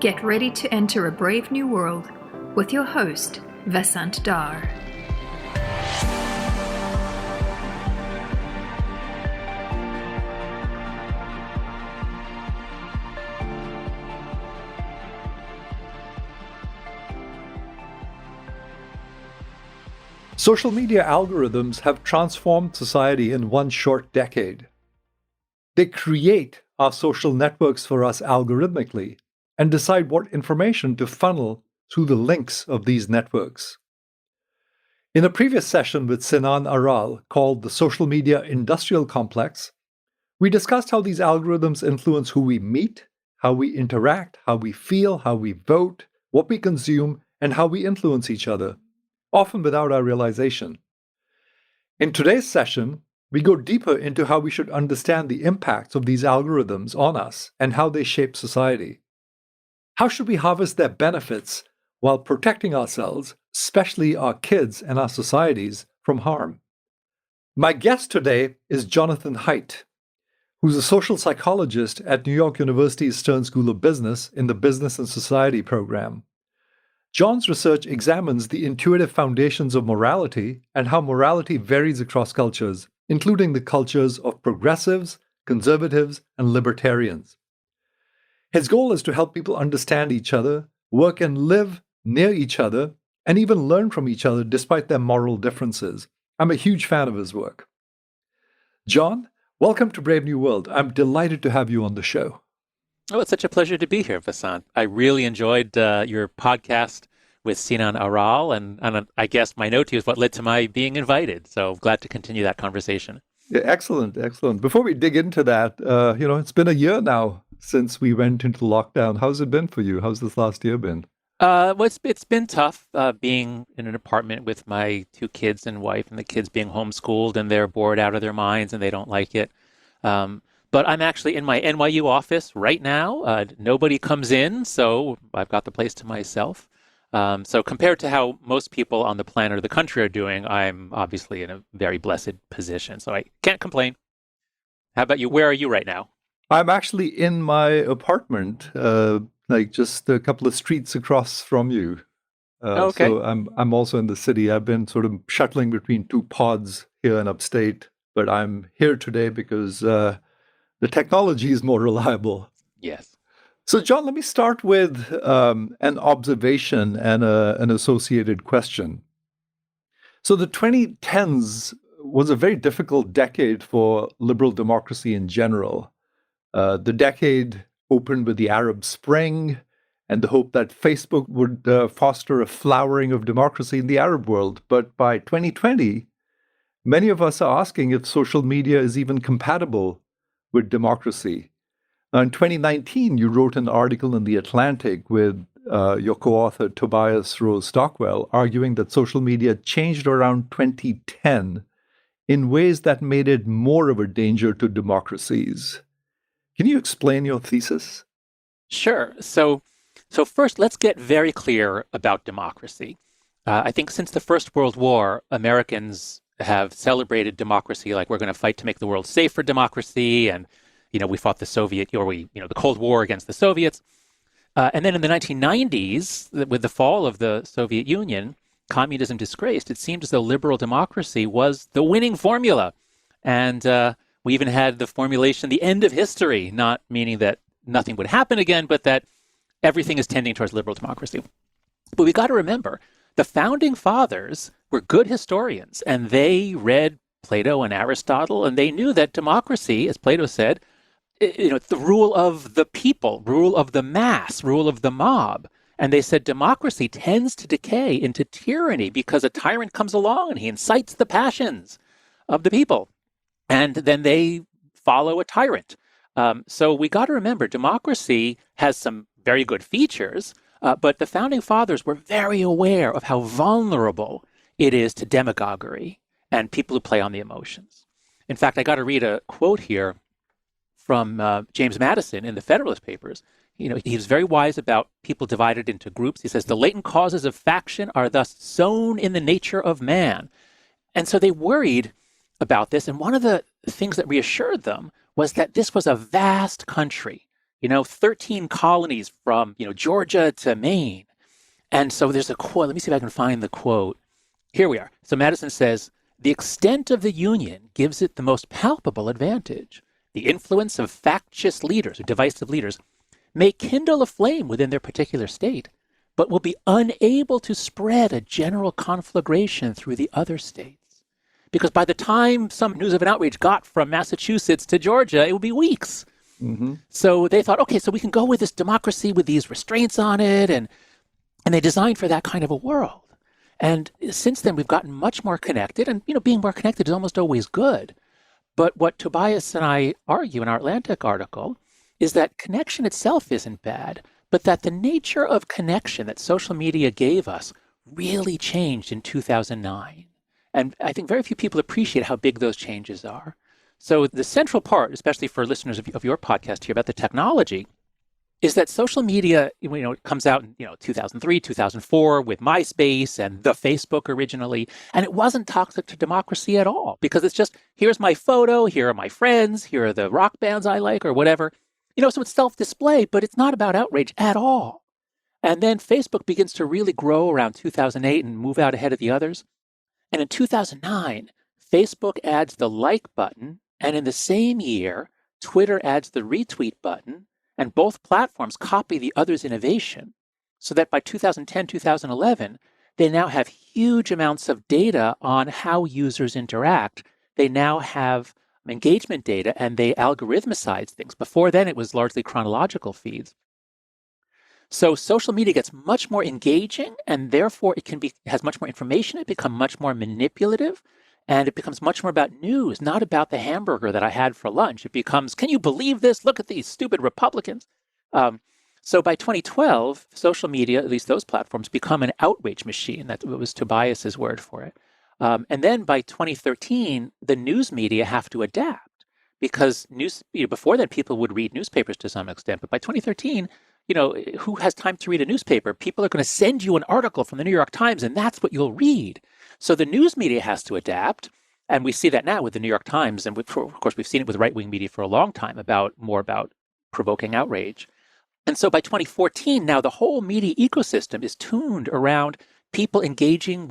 Get ready to enter a brave new world with your host, Vasant Dar. Social media algorithms have transformed society in one short decade. They create our social networks for us algorithmically and decide what information to funnel through the links of these networks. In a previous session with Sinan Aral called the Social Media Industrial Complex, we discussed how these algorithms influence who we meet, how we interact, how we feel, how we vote, what we consume, and how we influence each other, often without our realization. In today's session, we go deeper into how we should understand the impacts of these algorithms on us and how they shape society. How should we harvest their benefits while protecting ourselves, especially our kids and our societies, from harm? My guest today is Jonathan Haidt, who's a social psychologist at New York University's Stern School of Business in the Business and Society program. John's research examines the intuitive foundations of morality and how morality varies across cultures, including the cultures of progressives, conservatives, and libertarians. His goal is to help people understand each other, work and live near each other, and even learn from each other despite their moral differences. I'm a huge fan of his work. John, welcome to Brave New World. I'm delighted to have you on the show. Oh, it's such a pleasure to be here, Vasant. I really enjoyed your podcast with Sinan Aral, and I guess my note to you is what led to my being invited. So glad to continue that conversation. Yeah, excellent. Before we dig into that, it's been a year now since we went into lockdown. How's it been for you? How's this last year been? Well, it's been tough being in an apartment with my two kids and wife, and the kids being homeschooled, and they're bored out of their minds, and they don't like it. But I'm actually in my NYU office right now. Nobody comes in, so I've got the place to myself. So compared to how most people on the planet or the country are doing, I'm obviously in a very blessed position. So I can't complain. How about you? Where are you right now? I'm actually in my apartment, just a couple of streets across from you. Okay. So I'm also in the city. I've been sort of shuttling between two pods here in upstate, but I'm here today because the technology is more reliable. Yes. So, John, let me start with an observation and an associated question. So the 2010s was a very difficult decade for liberal democracy in general. The decade opened with the Arab Spring and the hope that Facebook would foster a flowering of democracy in the Arab world. But by 2020, many of us are asking if social media is even compatible with democracy. Now, in 2019, you wrote an article in The Atlantic with your co-author Tobias Rose Stockwell, arguing that social media changed around 2010 in ways that made it more of a danger to democracies. Can you explain your thesis? Sure. So first, let's get very clear about democracy. I think since the First World War, Americans have celebrated democracy like we're going to fight to make the world safe for democracy, and we fought the Cold War against the Soviets. And then in the 1990s, with the fall of the Soviet Union, communism disgraced, it seemed as though liberal democracy was the winning formula. And we even had the formulation, the end of history, not meaning that nothing would happen again, but that everything is tending towards liberal democracy. But we got to remember, the founding fathers were good historians, and they read Plato and Aristotle, and they knew that democracy, as Plato said, the rule of the people, rule of the mass, rule of the mob. And they said democracy tends to decay into tyranny because a tyrant comes along and he incites the passions of the people. And then they follow a tyrant. So we got to remember, democracy has some very good features, but the founding fathers were very aware of how vulnerable it is to demagoguery and people who play on the emotions. In fact, I got to read a quote here from James Madison in the Federalist Papers. He was very wise about people divided into groups. He says, the latent causes of faction are thus sown in the nature of man. And so they worried about this. And one of the things that reassured them was that this was a vast country. 13 colonies from, Georgia to Maine. And so there's a quote. Let me see if I can find the quote. Here we are. So Madison says, the extent of the Union gives it the most palpable advantage. The influence of factious leaders or divisive leaders may kindle a flame within their particular state, but will be unable to spread a general conflagration through the other states. Because by the time some news of an outrage got from Massachusetts to Georgia, it would be weeks. Mm-hmm. So they thought, okay, so we can go with this democracy with these restraints on it, and they designed for that kind of a world. And since then, we've gotten much more connected, and being more connected is almost always good. But what Tobias and I argue in our Atlantic article is that connection itself isn't bad, but that the nature of connection that social media gave us really changed in 2009. And I think very few people appreciate how big those changes are. So the central part, especially for listeners of your podcast here about the technology, is that social media, it comes out in 2003, 2004 with MySpace and the Facebook originally, and it wasn't toxic to democracy at all because it's just, here's my photo, here are my friends, here are the rock bands I like or whatever. So it's self-display, but it's not about outrage at all. And then Facebook begins to really grow around 2008 and move out ahead of the others. And in 2009, Facebook adds the like button, and in the same year, Twitter adds the retweet button, and both platforms copy the other's innovation, so that by 2010, 2011, they now have huge amounts of data on how users interact. They now have engagement data, and they algorithmicize things. Before then, it was largely chronological feeds. So social media gets much more engaging, and therefore it has much more information. It becomes much more manipulative, and it becomes much more about news, not about the hamburger that I had for lunch. It becomes, can you believe this? Look at these stupid Republicans. So by 2012, social media, at least those platforms, become an outrage machine. That was Tobias's word for it. And then by 2013, the news media have to adapt because before then, people would read newspapers to some extent. But by 2013, who has time to read a newspaper? People are going to send you an article from the New York Times, and that's what you'll read. So the news media has to adapt. And we see that now with the New York Times. And of course, we've seen it with right-wing media for a long time more about provoking outrage. And so by 2014, now the whole media ecosystem is tuned around people engaging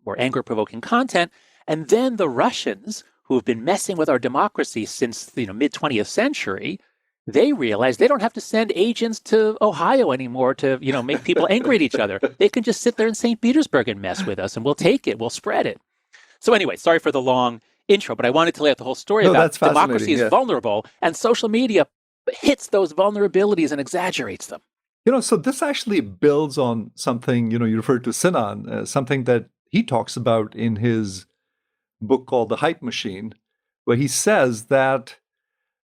or anger-provoking content. And then the Russians, who have been messing with our democracy since the mid-20th century, they realize they don't have to send agents to Ohio anymore to make people angry at each other. They can just sit there in St. Petersburg and mess with us, and we'll take it. We'll spread it. So anyway, sorry for the long intro, but I wanted to lay out the whole story about democracy is vulnerable, and social media hits those vulnerabilities and exaggerates them. So this actually builds on something, you referred to Sinan, something that he talks about in his book called The Hype Machine, where he says that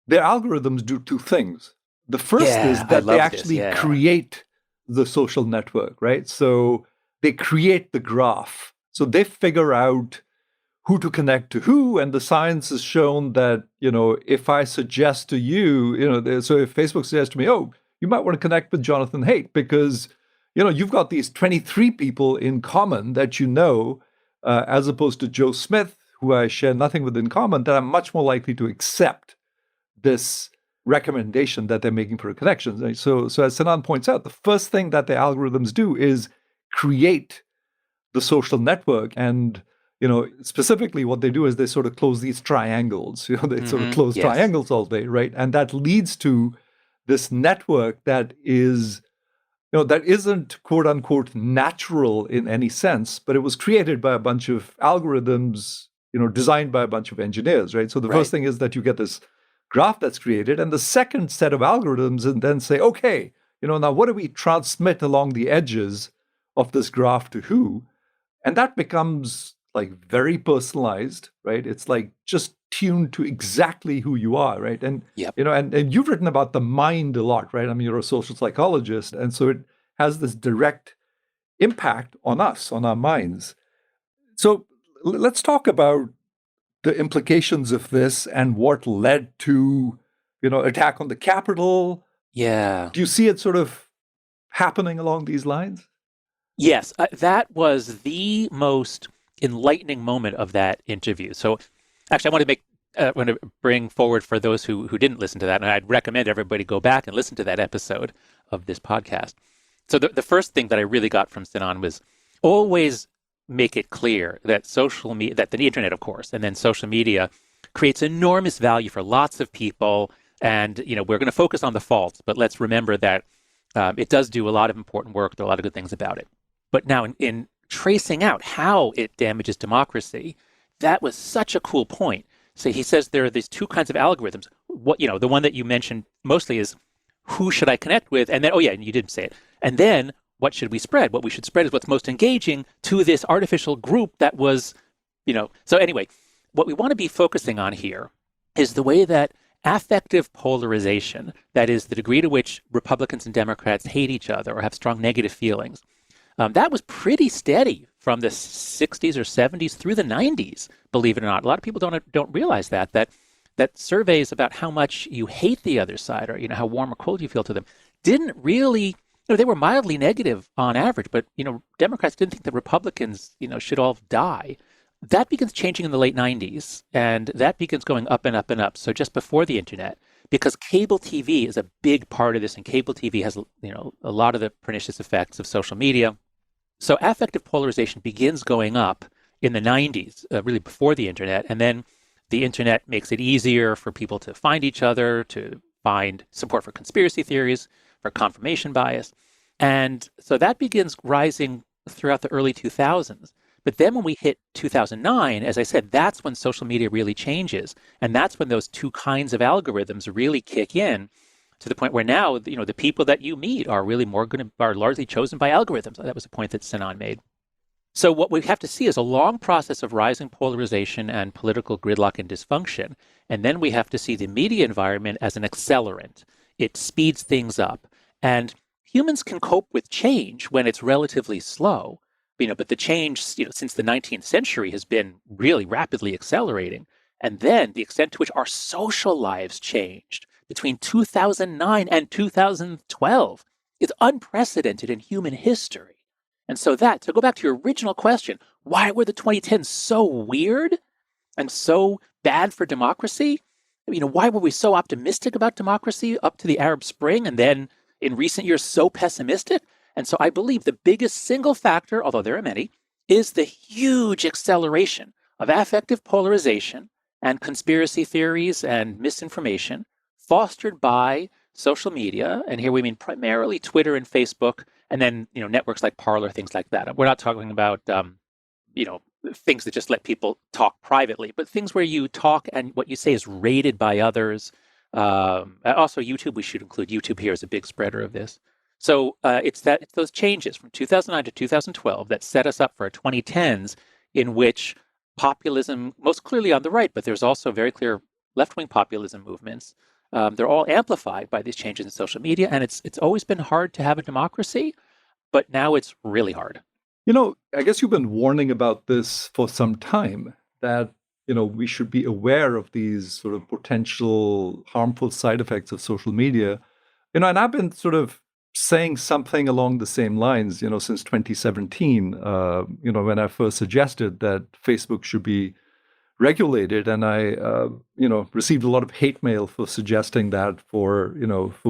their algorithms do two things. The first is that they actually create the social network, right? So they create the graph. So they figure out who to connect to who, and the science has shown that, if I suggest to you, so if Facebook suggests to me, oh, you might want to connect with Jonathan Haidt because, you've got these 23 people in common that as opposed to Joe Smith, who I share nothing with in common, that I'm much more likely to accept this recommendation that they're making for a connection. Right? So as Sinan points out, the first thing that the algorithms do is create the social network. And, specifically what they do is they sort of close these triangles. They sort of close triangles all day, right? And that leads to this network that is, that isn't quote unquote natural in any sense, but it was created by a bunch of algorithms, designed by a bunch of engineers, right? So the first thing is that you get this graph that's created, and the second set of algorithms and then say, okay, now what do we transmit along the edges of this graph to who? And that becomes like very personalized, right? It's like just tuned to exactly who you are, right? And and you've written about the mind a lot, right? I mean, you're a social psychologist, and so it has this direct impact on us, on our minds. So let's talk about the implications of this and what led to, attack on the Capitol. Yeah. Do you see it sort of happening along these lines? Yes, that was the most enlightening moment of that interview. So actually, I want to make want to bring forward for those who didn't listen to that, and I'd recommend everybody go back and listen to that episode of this podcast. So the first thing that I really got from Sinan was always make it clear that social media, that the internet, of course, and then social media creates enormous value for lots of people. And, we're going to focus on the faults, but let's remember that it does do a lot of important work. There are a lot of good things about it. But now in tracing out how it damages democracy, that was such a cool point. So he says there are these two kinds of algorithms. The one that you mentioned mostly is who should I connect with? And then, and you didn't say it. And then what should we spread? What we should spread is what's most engaging to this artificial group that was, So anyway, what we want to be focusing on here is the way that affective polarization, that is the degree to which Republicans and Democrats hate each other or have strong negative feelings, that was pretty steady from the 60s or 70s through the 90s, believe it or not. A lot of people don't realize that surveys about how much you hate the other side or, how warm or cold you feel to them didn't really, they were mildly negative on average, but, Democrats didn't think that Republicans, should all die. That begins changing in the late 90s, and that begins going up and up and up. So just before the internet, because cable TV is a big part of this, and cable TV has, a lot of the pernicious effects of social media. So affective polarization begins going up in the 90s, really before the internet, and then the internet makes it easier for people to find each other, to find support for conspiracy theories, for confirmation bias. And so that begins rising throughout the early 2000s. But then when we hit 2009, as I said, that's when social media really changes. And that's when those two kinds of algorithms really kick in to the point where now, the people that you meet are really are largely chosen by algorithms. That was a point that Sinan made. So what we have to see is a long process of rising polarization and political gridlock and dysfunction. And then we have to see the media environment as an accelerant. It speeds things up. And humans can cope with change when it's relatively slow. But the change, since the 19th century has been really rapidly accelerating. And then the extent to which our social lives changed between 2009 and 2012 is unprecedented in human history. And so to go back to your original question, why were the 2010s so weird and so bad for democracy? Why were we so optimistic about democracy up to the Arab Spring and then in recent years so pessimistic? And so I believe the biggest single factor, although there are many, is the huge acceleration of affective polarization and conspiracy theories and misinformation fostered by social media. And here we mean primarily Twitter and Facebook, and then, networks like Parler, things like that. We're not talking about, things that just let people talk privately, but things where you talk and what you say is rated by others. Also YouTube, we should include YouTube here as a big spreader of this. So it's those changes from 2009 to 2012 that set us up for 2010s in which populism, most clearly on the right, but there's also very clear left-wing populism movements. They're all amplified by these changes in social media, and it's always been hard to have a democracy, but now it's really hard. I guess you've been warning about this for some time, that, we should be aware of these sort of potential harmful side effects of social media. And I've been sort of saying something along the same lines, since 2017, when I first suggested that Facebook should be regulated. And I, received a lot of hate mail for suggesting that, for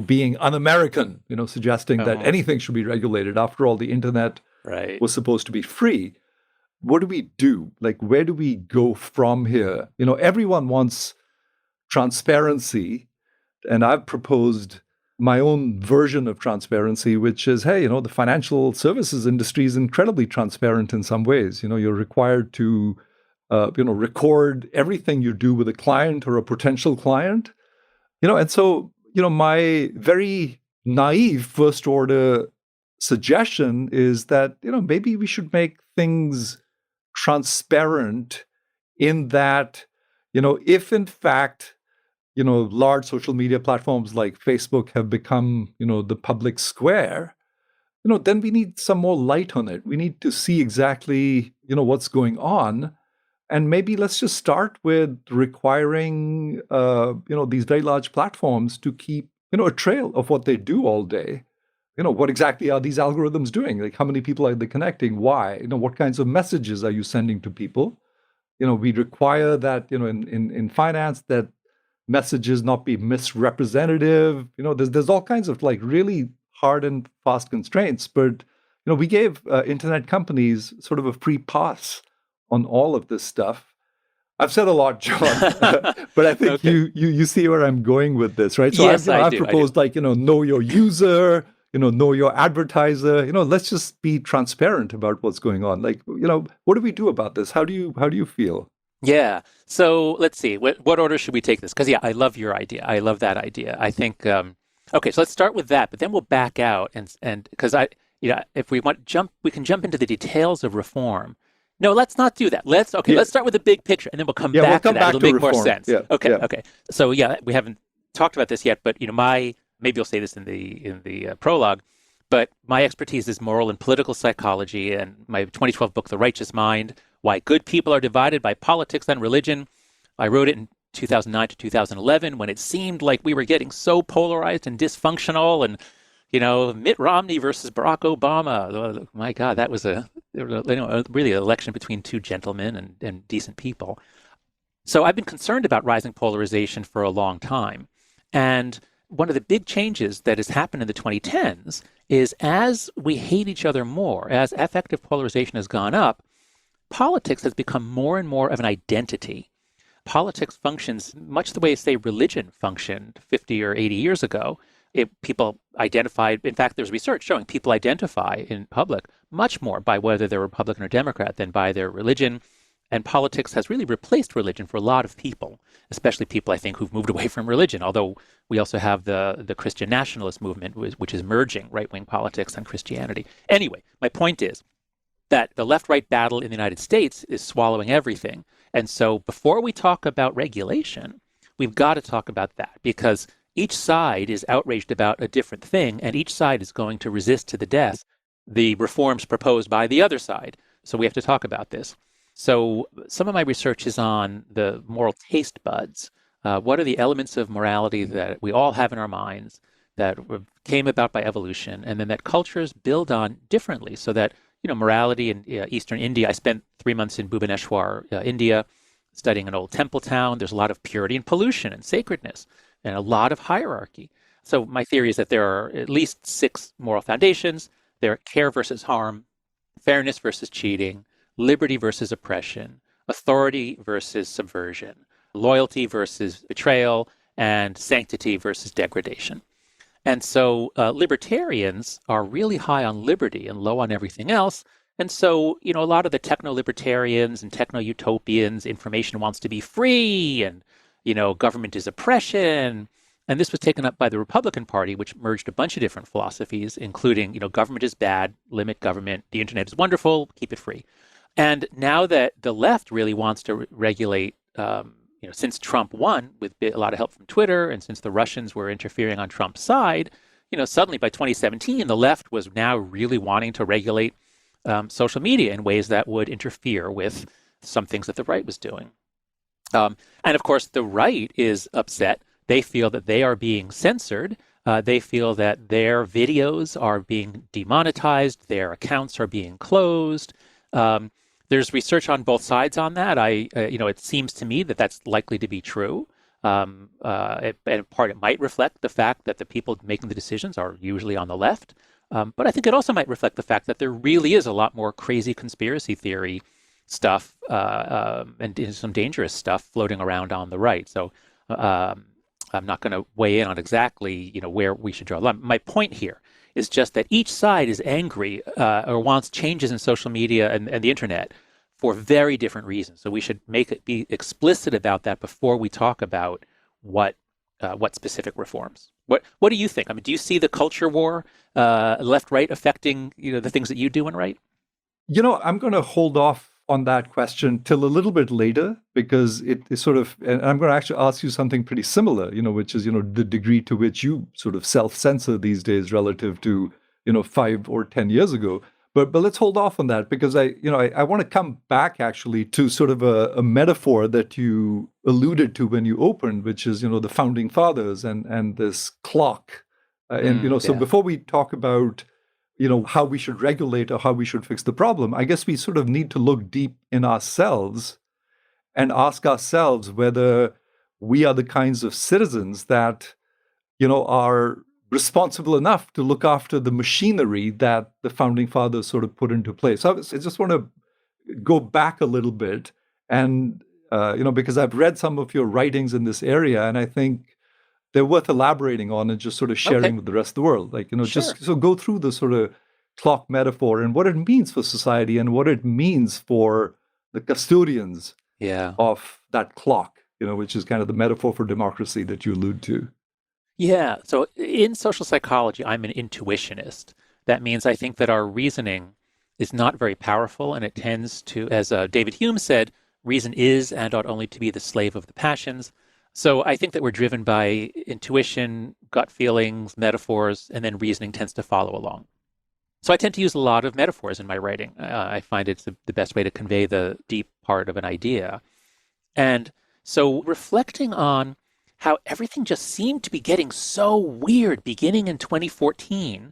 being un-American, suggesting that anything should be regulated. After all, the internet was supposed to be free. What do we do? Like, where do we go from here? Everyone wants transparency. And I've proposed my own version of transparency, which is, hey, the financial services industry is incredibly transparent in some ways. You're required to, record everything you do with a client or a potential client. And so, my very naive first order suggestion is that, maybe we should make things transparent in that, if in fact, large social media platforms like Facebook have become, the public square, then we need some more light on it. We need to see exactly, what's going on. And maybe let's just start with requiring, these very large platforms to keep, a trail of what they do all day. What exactly are these algorithms doing? Like, how many people are they connecting? Why? What kinds of messages are you sending to people? We require that, in finance, that messages not be misrepresentative. There's all kinds of like really hard and fast constraints. But, we gave internet companies sort of a free pass on all of this stuff. I've said a lot, John, but I think Okay. you see where I'm going with this, right? So Yes, I've I do. proposed like, know your user, know your advertiser. Let's just be transparent about what's going on. Like, what do we do about this? How do you feel? Yeah. So let's see. What order should we take this? Because yeah, I love your idea. I love that idea. I think okay. So let's start with that, but then we'll back out and because if we want jump, we can jump into the details of reform. No, let's not do that. Yeah, Let's start with the big picture, and then we'll come yeah, we'll back to come that. back It'll to make more reform. sense. Yeah, Okay. yeah. Okay. So yeah, we haven't talked about this yet, but maybe you'll say this in the prologue. But my expertise is moral and political psychology, and my 2012 book, The Righteous Mind: Why Good People Are Divided by Politics and Religion. I wrote it in 2009 to 2011 when it seemed like we were getting so polarized and dysfunctional, and Mitt Romney versus Barack Obama. Oh, my God, that was really an election between two gentlemen and decent people. So I've been concerned about rising polarization for a long time. And one of the big changes that has happened in the 2010s is as we hate each other more, as affective polarization has gone up, politics has become more and more of an identity. Politics functions much the way, say, religion functioned 50 or 80 years ago. People identified, in fact, there's research showing people identify in public much more by whether they're Republican or Democrat than by their religion. And politics has really replaced religion for a lot of people, especially people, I think, who've moved away from religion, although we also have the Christian nationalist movement, which is merging right-wing politics and Christianity. Anyway, my point is that the left-right battle in the United States is swallowing everything. And so before we talk about regulation, we've got to talk about that, because each side is outraged about a different thing, and each side is going to resist to the death the reforms proposed by the other side. So we have to talk about this. So some of my research is on the moral taste buds. What are the elements of morality that we all have in our minds that came about by evolution, and then that cultures build on differently, so that morality in Eastern India. I spent 3 months in Bhubaneswar, India, studying an old temple town. There's a lot of purity and pollution and sacredness and a lot of hierarchy. So my theory is that there are at least 6 moral foundations. There are care versus harm, fairness versus cheating, liberty versus oppression, authority versus subversion, loyalty versus betrayal, and sanctity versus degradation. And so libertarians are really high on liberty and low on everything else. And so, a lot of the techno-libertarians and techno-utopians, information wants to be free, and, government is oppression. And this was taken up by the Republican Party, which merged a bunch of different philosophies, including, government is bad, limit government, the internet is wonderful, keep it free. And now that the left really wants to regulate, since Trump won with a lot of help from Twitter, and since the Russians were interfering on Trump's side, suddenly by 2017, the left was now really wanting to regulate social media in ways that would interfere with some things that the right was doing. And of course, the right is upset. They feel that they are being censored. They feel that their videos are being demonetized. Their accounts are being closed. There's research on both sides on that. It seems to me that that's likely to be true. And in part, it might reflect the fact that the people making the decisions are usually on the left. But I think it also might reflect the fact that there really is a lot more crazy conspiracy theory stuff and some dangerous stuff floating around on the right. So I'm not going to weigh in on exactly, where we should draw the line. My point here is just that each side is angry or wants changes in social media and the internet for very different reasons. So we should be explicit about that before we talk about what specific reforms. What do you think? I mean, do you see the culture war, left right, affecting the things that you do and write? I'm going to hold off on that question till a little bit later, because it is sort of, and I'm going to actually ask you something pretty similar, which is, the degree to which you sort of self-censor these days relative to, 5 or 10 years ago. But let's hold off on that, because I want to come back actually to sort of a metaphor that you alluded to when you opened, which is, the founding fathers and this clock. So Yeah. before we talk about how we should regulate or how we should fix the problem, I guess we sort of need to look deep in ourselves and ask ourselves whether we are the kinds of citizens that, are responsible enough to look after the machinery that the founding fathers sort of put into place. So I just want to go back a little bit and, because I've read some of your writings in this area, and I think they're worth elaborating on and just sort of Okay, sharing with the rest of the world. Like, sure. just so go through the sort of clock metaphor and what it means for society and what it means for the custodians Yeah. of that clock, which is kind of the metaphor for democracy that you allude to. Yeah. So in social psychology, I'm an intuitionist. That means I think that our reasoning is not very powerful, and it tends to, as David Hume said, reason is and ought only to be the slave of the passions. So I think that we're driven by intuition, gut feelings, metaphors, and then reasoning tends to follow along. So I tend to use a lot of metaphors in my writing. I find it's the best way to convey the deep part of an idea. And so reflecting on how everything just seemed to be getting so weird beginning in 2014.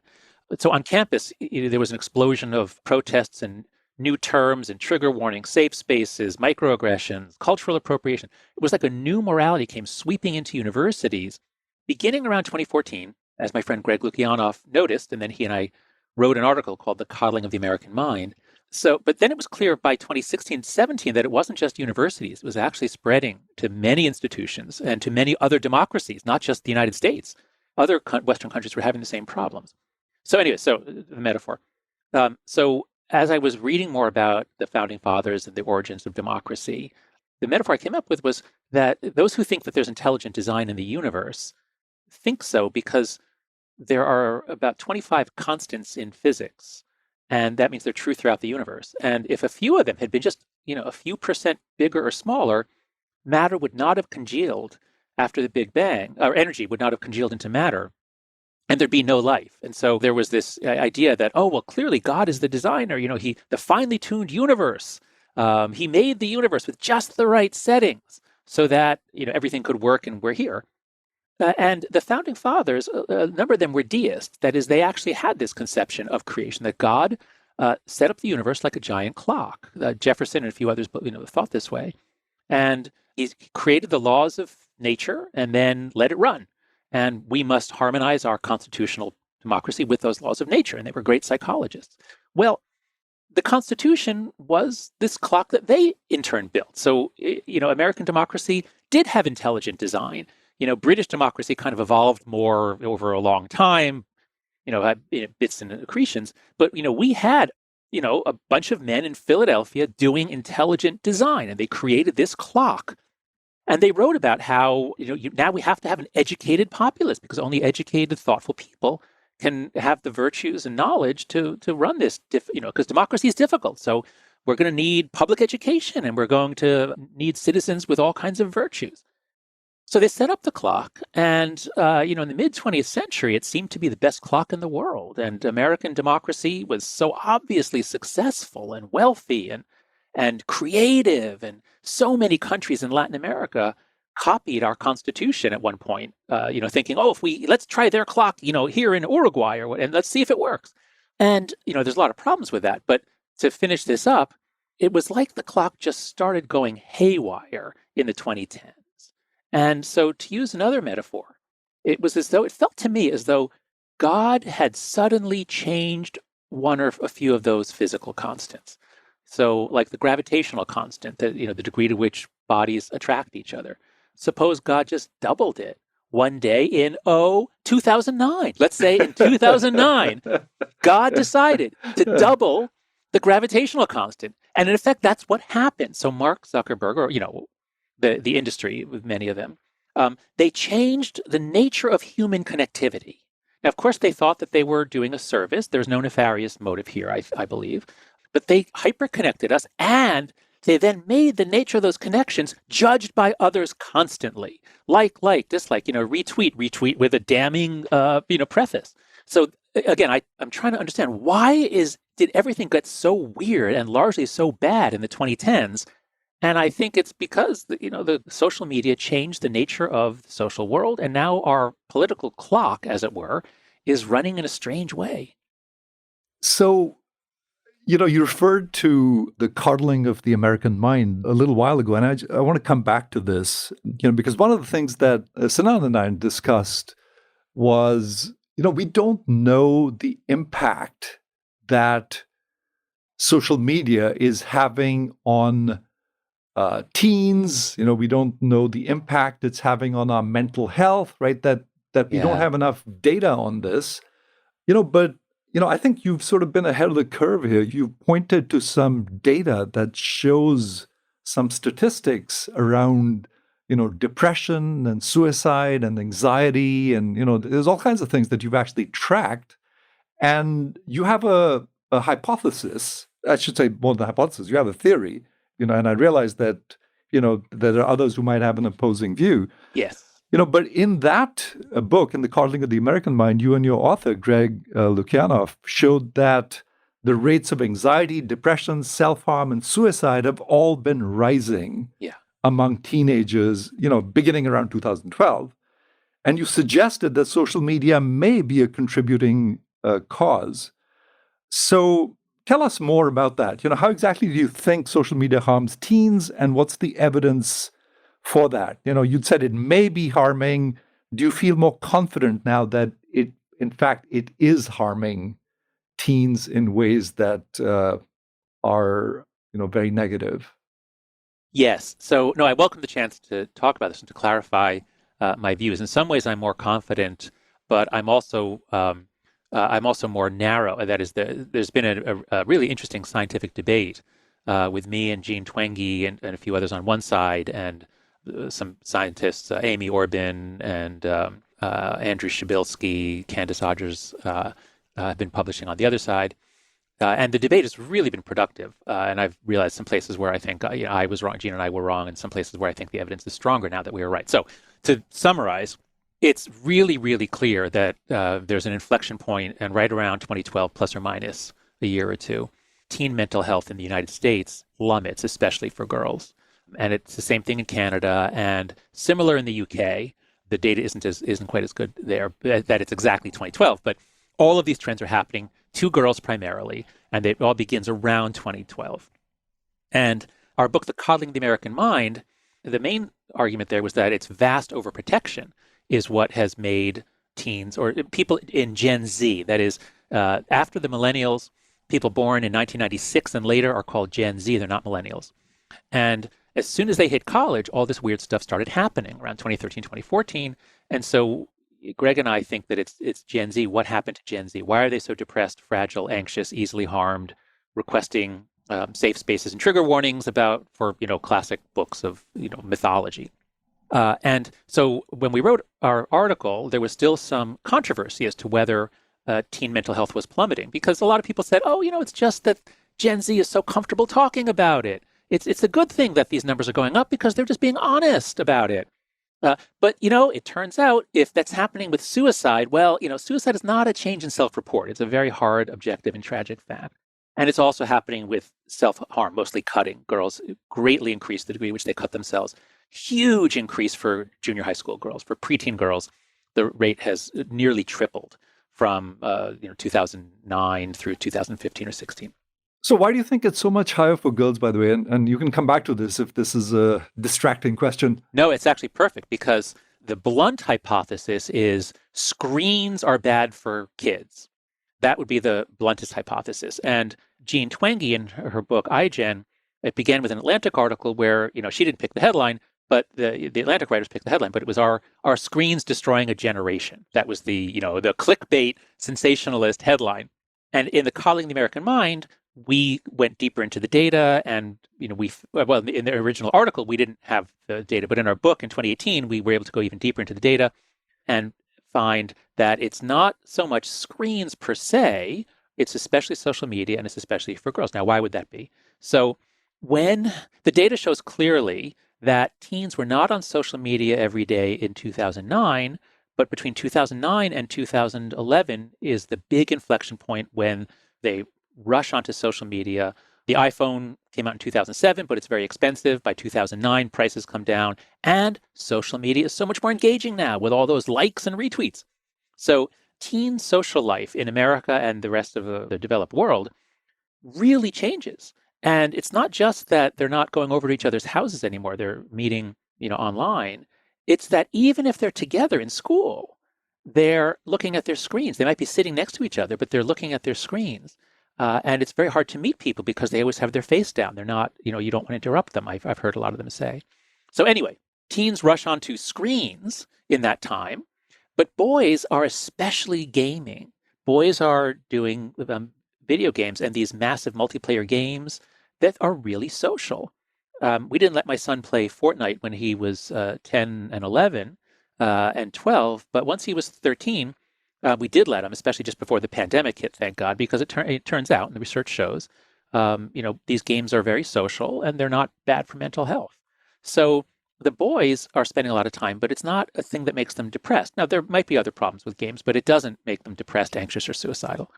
So on campus, there was an explosion of protests and new terms and trigger warnings, safe spaces, microaggressions, cultural appropriation. It was like a new morality came sweeping into universities beginning around 2014, as my friend Greg Lukianoff noticed, and then he and I wrote an article called The Coddling of the American Mind. So, but then it was clear by 2016-17 that it wasn't just universities. It was actually spreading to many institutions and to many other democracies, not just the United States. Other Western countries were having the same problems. So anyway, so the metaphor. So as I was reading more about the founding fathers and the origins of democracy, the metaphor I came up with was that those who think that there's intelligent design in the universe think so because there are about 25 constants in physics, and that means they're true throughout the universe. And if a few of them had been just, a few percent bigger or smaller, matter would not have congealed after the Big Bang, or energy would not have congealed into matter, and there'd be no life. And so there was this idea that, oh, well, clearly God is the designer. The finely tuned universe. He made the universe with just the right settings so that, everything could work, and we're here. And the founding fathers, a number of them were deists. That is, they actually had this conception of creation, that God set up the universe like a giant clock. Jefferson and a few others, thought this way. And he created the laws of nature and then let it run. And we must harmonize our constitutional democracy with those laws of nature. And they were great psychologists. Well, the Constitution was this clock that they in turn built. So, American democracy did have intelligent design. British democracy kind of evolved more over a long time, had bits and accretions. But, we had, a bunch of men in Philadelphia doing intelligent design, and they created this clock. And they wrote about how, now we have to have an educated populace because only educated, thoughtful people can have the virtues and knowledge to run this, because democracy is difficult. So we're going to need public education, and we're going to need citizens with all kinds of virtues. So they set up the clock, and in the mid-20th century, it seemed to be the best clock in the world. And American democracy was so obviously successful and wealthy and creative, and so many countries in Latin America copied our constitution at one point, thinking, oh, let's try their clock, here in Uruguay, and let's see if it works. And there's a lot of problems with that. But to finish this up, it was like the clock just started going haywire in the 2010s. And so, to use another metaphor, it felt to me as though God had suddenly changed one or a few of those physical constants. So, like the gravitational constant, the degree to which bodies attract each other. Suppose God just doubled it one day in 2009. Let's say in 2009, God decided to double the gravitational constant, and in effect, that's what happened. So Mark Zuckerberg, or the industry with many of them, they changed the nature of human connectivity. Now, of course, they thought that they were doing a service. There's no nefarious motive here, I believe. But they hyperconnected us, and they then made the nature of those connections judged by others constantly. Like, dislike, retweet with a damning, preface. So again, I'm trying to understand did everything get so weird and largely so bad in the 2010s? And I think it's because the social media changed the nature of the social world, and now our political clock, as it were, is running in a strange way. So, You referred to the coddling of the American mind a little while ago, and I want to come back to this, because one of the things that Sanand and I discussed was, we don't know the impact that social media is having on teens. We don't know the impact it's having on our mental health, right? That we don't Yeah. have enough data on this. But I think you've sort of been ahead of the curve here. You've pointed to some data that shows some statistics around, depression and suicide and anxiety. And, there's all kinds of things that you've actually tracked. And you have a hypothesis, I should say more than a hypothesis, you have a theory, and I realize that, there are others who might have an opposing view. Yes. But in that book, in The Coddling of the American Mind, you and your author, Greg Lukianoff, showed that the rates of anxiety, depression, self-harm, and suicide have all been rising among teenagers, beginning around 2012. And you suggested that social media may be a contributing cause. So tell us more about that. How exactly do you think social media harms teens, and what's the evidence for that? You'd said it may be harming. Do you feel more confident now that in fact, it is harming teens in ways that are, very negative? Yes. So, no, I welcome the chance to talk about this and to clarify my views. In some ways, I'm more confident, but I'm also more narrow. That is, there's been a really interesting scientific debate with me and Jean Twenge and a few others on one side, and some scientists, Amy Orban and Andrew Shabilsky, Candace Odgers, have been publishing on the other side. And the debate has really been productive. And I've realized some places where I think I was wrong, Jean and I were wrong, and some places where I think the evidence is stronger now that we were right. So to summarize, it's really, really clear that there's an inflection point, and right around 2012, plus or minus a year or two, teen mental health in the United States plummets, especially for girls. And it's the same thing in Canada, and similar in the UK. The data isn't quite as good there, that it's exactly 2012. But all of these trends are happening to girls primarily, and it all begins around 2012. And our book, The Coddling of the American Mind, the main argument there was that it's vast overprotection is what has made teens or people in Gen Z, that is, after the millennials, people born in 1996 and later are called Gen Z. They're not millennials. And as soon as they hit college, all this weird stuff started happening around 2013, 2014. And so Greg and I think that it's Gen Z. What happened to Gen Z? Why are they so depressed, fragile, anxious, easily harmed, requesting safe spaces and trigger warnings for classic books of mythology? And so when we wrote our article, there was still some controversy as to whether teen mental health was plummeting, because a lot of people said, oh, it's just that Gen Z is so comfortable talking about it. It's a good thing that these numbers are going up because they're just being honest about it. But, it turns out if that's happening with suicide, well, suicide is not a change in self-report. It's a very hard, objective, and tragic fact. And it's also happening with self-harm, mostly cutting. Girls greatly increase the degree in which they cut themselves. Huge increase for junior high school girls. For preteen girls, the rate has nearly tripled from 2009 through 2015 or 16. So why do you think it's so much higher for girls, by the way? And you can come back to this if this is a distracting question. No, it's actually perfect, because the blunt hypothesis is screens are bad for kids. That would be the bluntest hypothesis. And Jean Twenge, in her book, iGen, it began with an Atlantic article where, she didn't pick the headline, but the Atlantic writers picked the headline, but it was our screens destroying a generation. That was the clickbait sensationalist headline. And in The Coddling of the American Mind, we went deeper into the data, and in the original article we didn't have the data, but in our book in 2018 we were able to go even deeper into the data and find that it's not so much screens per se, it's especially social media, and it's especially for girls. Now, why would that be? So when the data shows clearly that teens were not on social media every day in 2009, but between 2009 and 2011 is the big inflection point when they rush onto social media. The iPhone came out in 2007, but it's very expensive. By 2009, prices come down, and social media is so much more engaging now with all those likes and retweets. So teen social life in America and the rest of the developed world really changes. And it's not just that they're not going over to each other's houses anymore, they're meeting, online. It's that even if they're together in school, they're looking at their screens. They might be sitting next to each other, but they're looking at their screens. And it's very hard to meet people because they always have their face down. They're not, you don't want to interrupt them. I've heard a lot of them say. So anyway, teens rush onto screens in that time, but boys are especially gaming. Boys are doing video games and these massive multiplayer games that are really social. We didn't let my son play Fortnite when he was 10 and 11 and 12, but once he was 13, we did let him, especially just before the pandemic hit, thank God, because it turns out, and the research shows, these games are very social and they're not bad for mental health. So the boys are spending a lot of time, but it's not a thing that makes them depressed. Now, there might be other problems with games, but it doesn't make them depressed, anxious, or suicidal.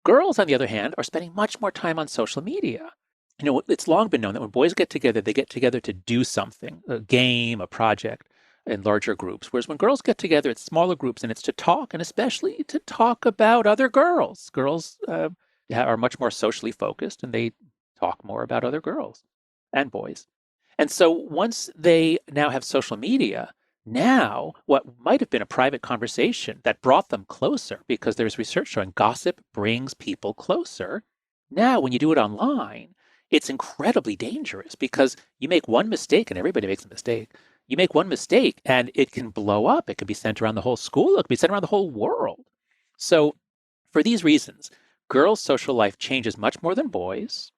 Girls, on the other hand, are spending much more time on social media. It's long been known that when boys get together, they get together to do something, a game, a project, in larger groups. Whereas when girls get together, it's smaller groups and it's to talk, and especially to talk about other girls. Girls are much more socially focused and they talk more about other girls and boys. And so once they now have social media, now what might have been a private conversation that brought them closer, because there's research showing gossip brings people closer. Now, when you do it online, it's incredibly dangerous because you make one mistake, and everybody makes a mistake. You make one mistake and it can blow up. It can be sent around the whole school. It can be sent around the whole world. So for these reasons, girls' social life changes much more than boys.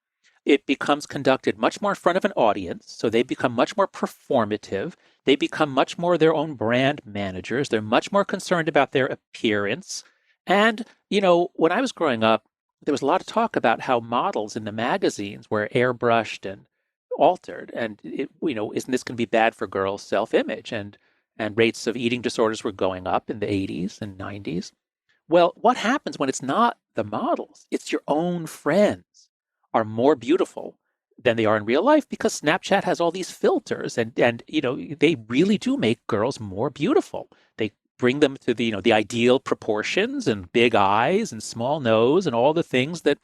It becomes conducted much more in front of an audience. So they become much more performative. They become much more their own brand managers. They're much more concerned about their appearance. And, when I was growing up, there was a lot of talk about how models in the magazines were airbrushed and altered. And, isn't this going to be bad for girls' self-image? And rates of eating disorders were going up in the 80s and 90s. Well, what happens when it's not the models? It's your own friends are more beautiful than they are in real life because Snapchat has all these filters and they really do make girls more beautiful. They bring them to the ideal proportions and big eyes and small nose and all the things that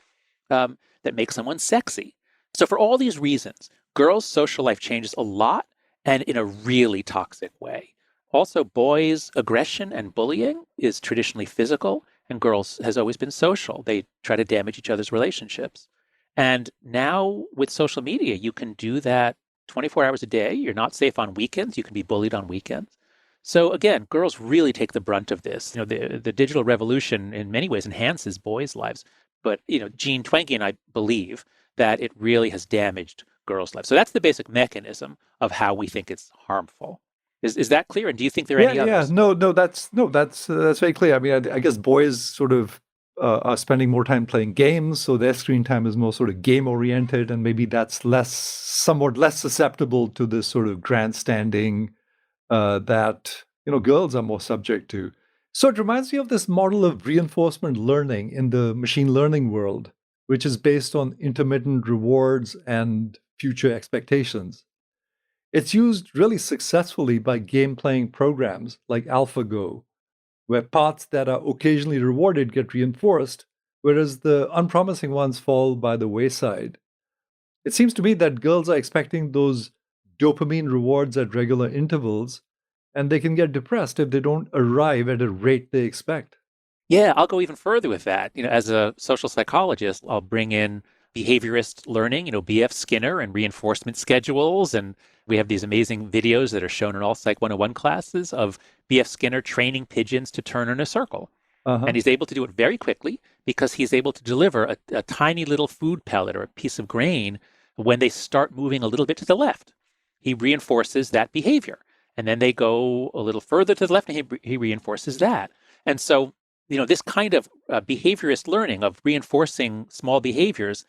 make someone sexy. So for all these reasons, girls' social life changes a lot and in a really toxic way. Also, boys' aggression and bullying is traditionally physical, and girls' has always been social. They try to damage each other's relationships. And now with social media, you can do that 24 hours a day. You're not safe on weekends. You can be bullied on weekends. So again, girls really take the brunt of this. The digital revolution in many ways enhances boys' lives. But, Jean Twenge and I believe that it really has damaged girls' lives. So that's the basic mechanism of how we think it's harmful. Is that clear? And do you think there are any others? That's very clear. I mean, I guess boys sort of are spending more time playing games, so their screen time is more sort of game oriented, and maybe that's somewhat less susceptible to this sort of grandstanding that girls are more subject to. So it reminds me of this model of reinforcement learning in the machine learning world, which is based on intermittent rewards and future expectations. It's used really successfully by game-playing programs like AlphaGo, where paths that are occasionally rewarded get reinforced, whereas the unpromising ones fall by the wayside. It seems to me that girls are expecting those dopamine rewards at regular intervals, and they can get depressed if they don't arrive at a rate they expect. Yeah, I'll go even further with that. As a social psychologist, I'll bring in behaviorist learning, B.F. Skinner and reinforcement schedules. And we have these amazing videos that are shown in all Psych 101 classes of B.F. Skinner training pigeons to turn in a circle. Uh-huh. And he's able to do it very quickly because he's able to deliver a tiny little food pellet or a piece of grain when they start moving a little bit to the left. He reinforces that behavior. And then they go a little further to the left and he reinforces that. And so this kind of behaviorist learning of reinforcing small behaviors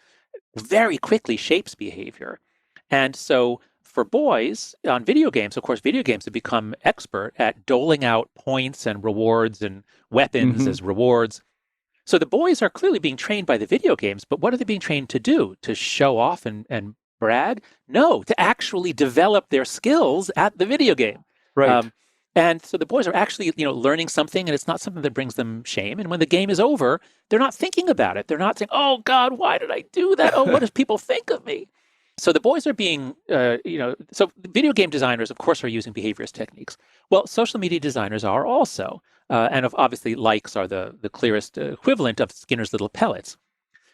very quickly shapes behavior. And so for boys on video games, of course, video games have become expert at doling out points and rewards and weapons as rewards. So the boys are clearly being trained by the video games, but what are they being trained to do? To show off and brag? No, to actually develop their skills at the video game. Right. And so the boys are actually, learning something, and it's not something that brings them shame. And when the game is over, they're not thinking about it. They're not saying, "Oh God, why did I do that? Oh, what does people think of me?" So the boys are being, so video game designers, of course, are using behaviorist techniques. Well, social media designers are also, and obviously likes are the clearest equivalent of Skinner's little pellets.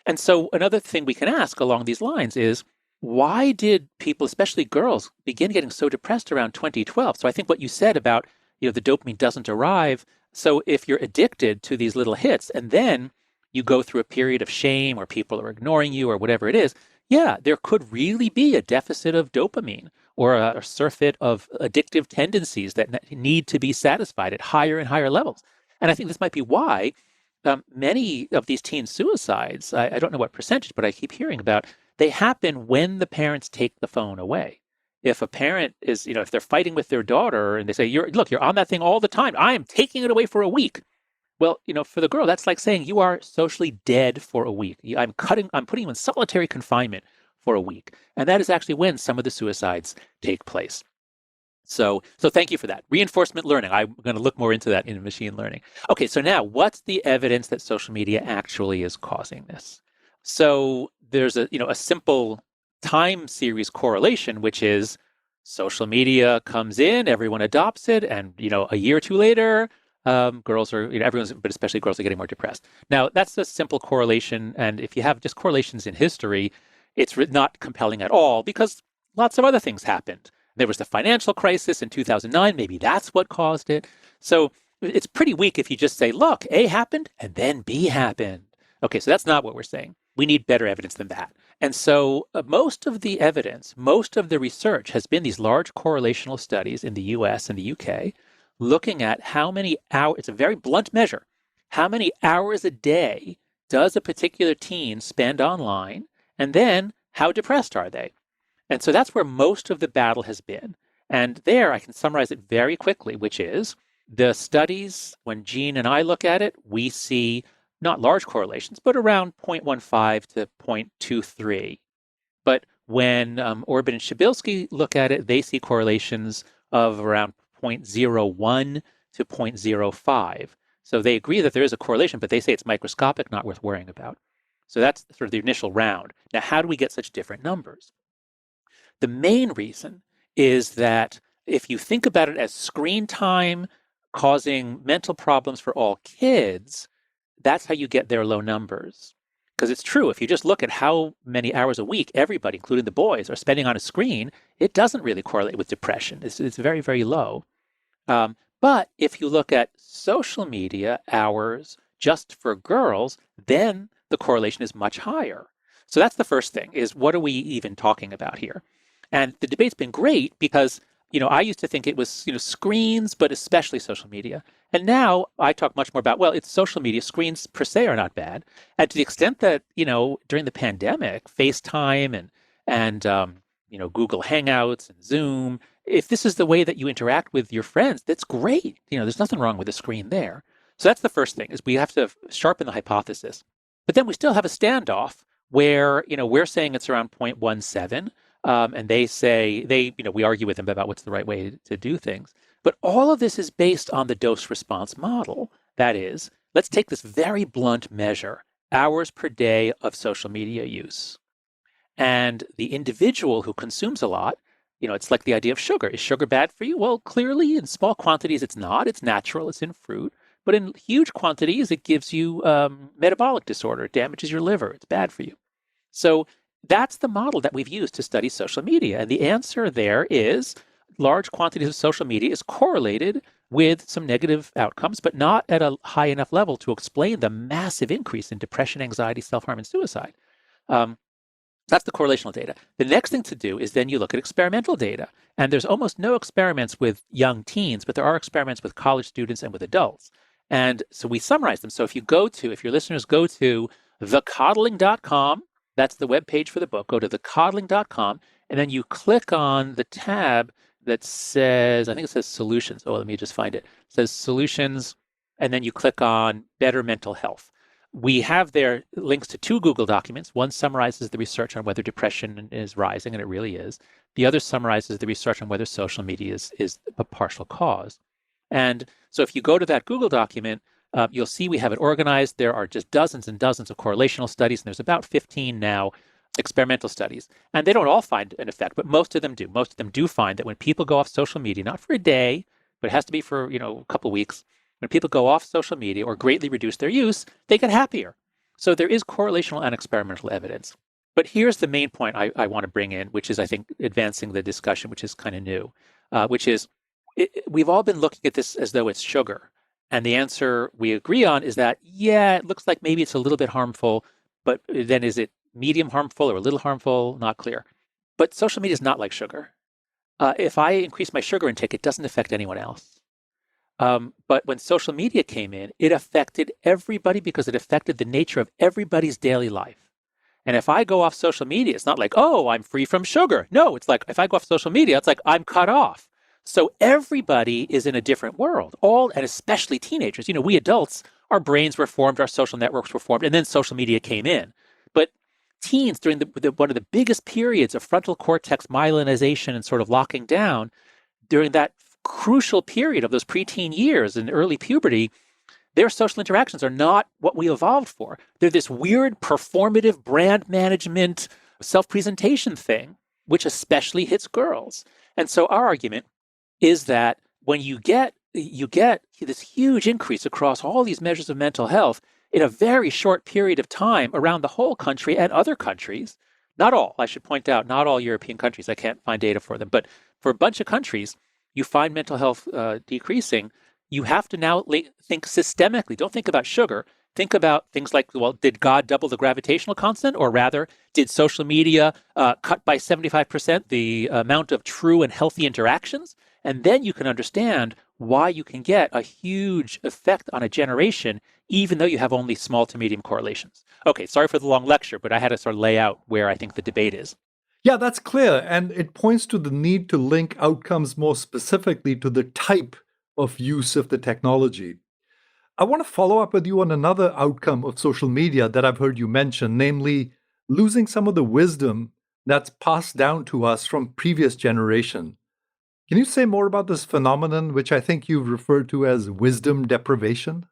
And so another thing we can ask along these lines is, why did people, especially girls, begin getting so depressed around 2012? So I think what you said about, the dopamine doesn't arrive. So if you're addicted to these little hits and then you go through a period of shame or people are ignoring you or whatever it is, yeah, there could really be a deficit of dopamine or a surfeit of addictive tendencies that need to be satisfied at higher and higher levels. And I think this might be why many of these teen suicides, I don't know what percentage, but I keep hearing about, they happen when the parents take the phone away. If a parent is, if they're fighting with their daughter and they say, you're on that thing all the time, I am taking it away for a week. Well, for the girl, that's like saying you are socially dead for a week. I'm putting you in solitary confinement for a week. And that is actually when some of the suicides take place. So thank you for that. Reinforcement learning. I'm going to look more into that in machine learning. Okay, so now what's the evidence that social media actually is causing this? So there's a simple time series correlation, which is social media comes in, everyone adopts it, and a year or two later, girls are, everyone's, but especially girls are getting more depressed. Now that's a simple correlation, and if you have just correlations in history, it's not compelling at all because lots of other things happened. There was the financial crisis in 2009. Maybe that's what caused it. So it's pretty weak if you just say, look, A happened and then B happened. Okay, so that's not what we're saying. We need better evidence than that. And so most of the evidence, most of the research has been these large correlational studies in the US and the UK looking at how many hours, it's a very blunt measure, how many hours a day does a particular teen spend online, and then how depressed are they? And so that's where most of the battle has been. And there I can summarize it very quickly, which is the studies, when Jean and I look at it, we see not large correlations, but around 0.15 to 0.23. But when Orban and Shabilsky look at it, they see correlations of around 0.01 to 0.05. So they agree that there is a correlation, but they say it's microscopic, not worth worrying about. So that's sort of the initial round. Now, how do we get such different numbers? The main reason is that if you think about it as screen time causing mental problems for all kids, that's how you get their low numbers. Because it's true, if you just look at how many hours a week everybody, including the boys, are spending on a screen, it doesn't really correlate with depression. It's very, very low. But if you look at social media hours just for girls, then the correlation is much higher. So that's the first thing, is what are we even talking about here? And the debate's been great because, I used to think it was, screens, but especially social media. And now I talk much more about, well, it's social media. Screens per se are not bad. And to the extent that, during the pandemic, FaceTime and Google Hangouts and Zoom, if this is the way that you interact with your friends, that's great. There's nothing wrong with the screen there. So that's the first thing, is we have to sharpen the hypothesis. But then we still have a standoff where, we're saying it's around 0.17. And they say, we argue with them about what's the right way to do things. But all of this is based on the dose response model. That is, let's take this very blunt measure, hours per day of social media use. And the individual who consumes a lot, it's like the idea of sugar. Is sugar bad for you? Well, clearly in small quantities, it's not. It's natural. It's in fruit. But in huge quantities, it gives you metabolic disorder. It damages your liver. It's bad for you. So that's the model that we've used to study social media. And the answer there is large quantities of social media is correlated with some negative outcomes, but not at a high enough level to explain the massive increase in depression, anxiety, self-harm, and suicide. That's the correlational data. The next thing to do is then you look at experimental data. And there's almost no experiments with young teens, but there are experiments with college students and with adults. And so we summarize them. So if your listeners go to thecoddling.com, that's the webpage for the book. Go to thecoddling.com, and then you click on the tab that says, I think it says solutions. Oh, let me just find it. It says solutions, and then you click on better mental health. We have there links to 2 Google documents. One summarizes the research on whether depression is rising, and it really is. The other summarizes the research on whether social media is a partial cause. And so if you go to that Google document, you'll see we have it organized. There are just dozens and dozens of correlational studies, and there's about 15 now experimental studies. And they don't all find an effect, but most of them do. Most of them do find that when people go off social media, not for a day, but it has to be for, a couple of weeks, when people go off social media or greatly reduce their use, they get happier. So there is correlational and experimental evidence. But here's the main point I want to bring in, which is, I think, advancing the discussion, which is kind of new, which is we've all been looking at this as though it's sugar. And the answer we agree on is that, yeah, it looks like maybe it's a little bit harmful, but then is it medium harmful or a little harmful? Not clear. But social media is not like sugar. If I increase my sugar intake, it doesn't affect anyone else. But when social media came in, it affected everybody because it affected the nature of everybody's daily life. And if I go off social media, it's not like, oh, I'm free from sugar. No, it's like if I go off social media, it's like I'm cut off. So everybody is in a different world, and especially teenagers. We adults, our brains were formed, our social networks were formed, and then social media came in. But teens, during one of the biggest periods of frontal cortex myelinization and sort of locking down, during that crucial period of those preteen years and early puberty, their social interactions are not what we evolved for. They're this weird performative brand management, self-presentation thing, which especially hits girls. And so our argument is that when you get this huge increase across all these measures of mental health in a very short period of time around the whole country and other countries, not all, I should point out, not all European countries, I can't find data for them, but for a bunch of countries, you find mental health decreasing. You have to now think systemically. Don't think about sugar. Think about things like, well, did God double the gravitational constant? Or rather, did social media cut by 75% the amount of true and healthy interactions? And then you can understand why you can get a huge effect on a generation, even though you have only small to medium correlations. Okay, sorry for the long lecture, but I had to sort of lay out where I think the debate is. Yeah, that's clear. And it points to the need to link outcomes more specifically to the type of use of the technology. I want to follow up with you on another outcome of social media that I've heard you mention, namely losing some of the wisdom that's passed down to us from previous generation. Can you say more about this phenomenon, which I think you've referred to as wisdom deprivation?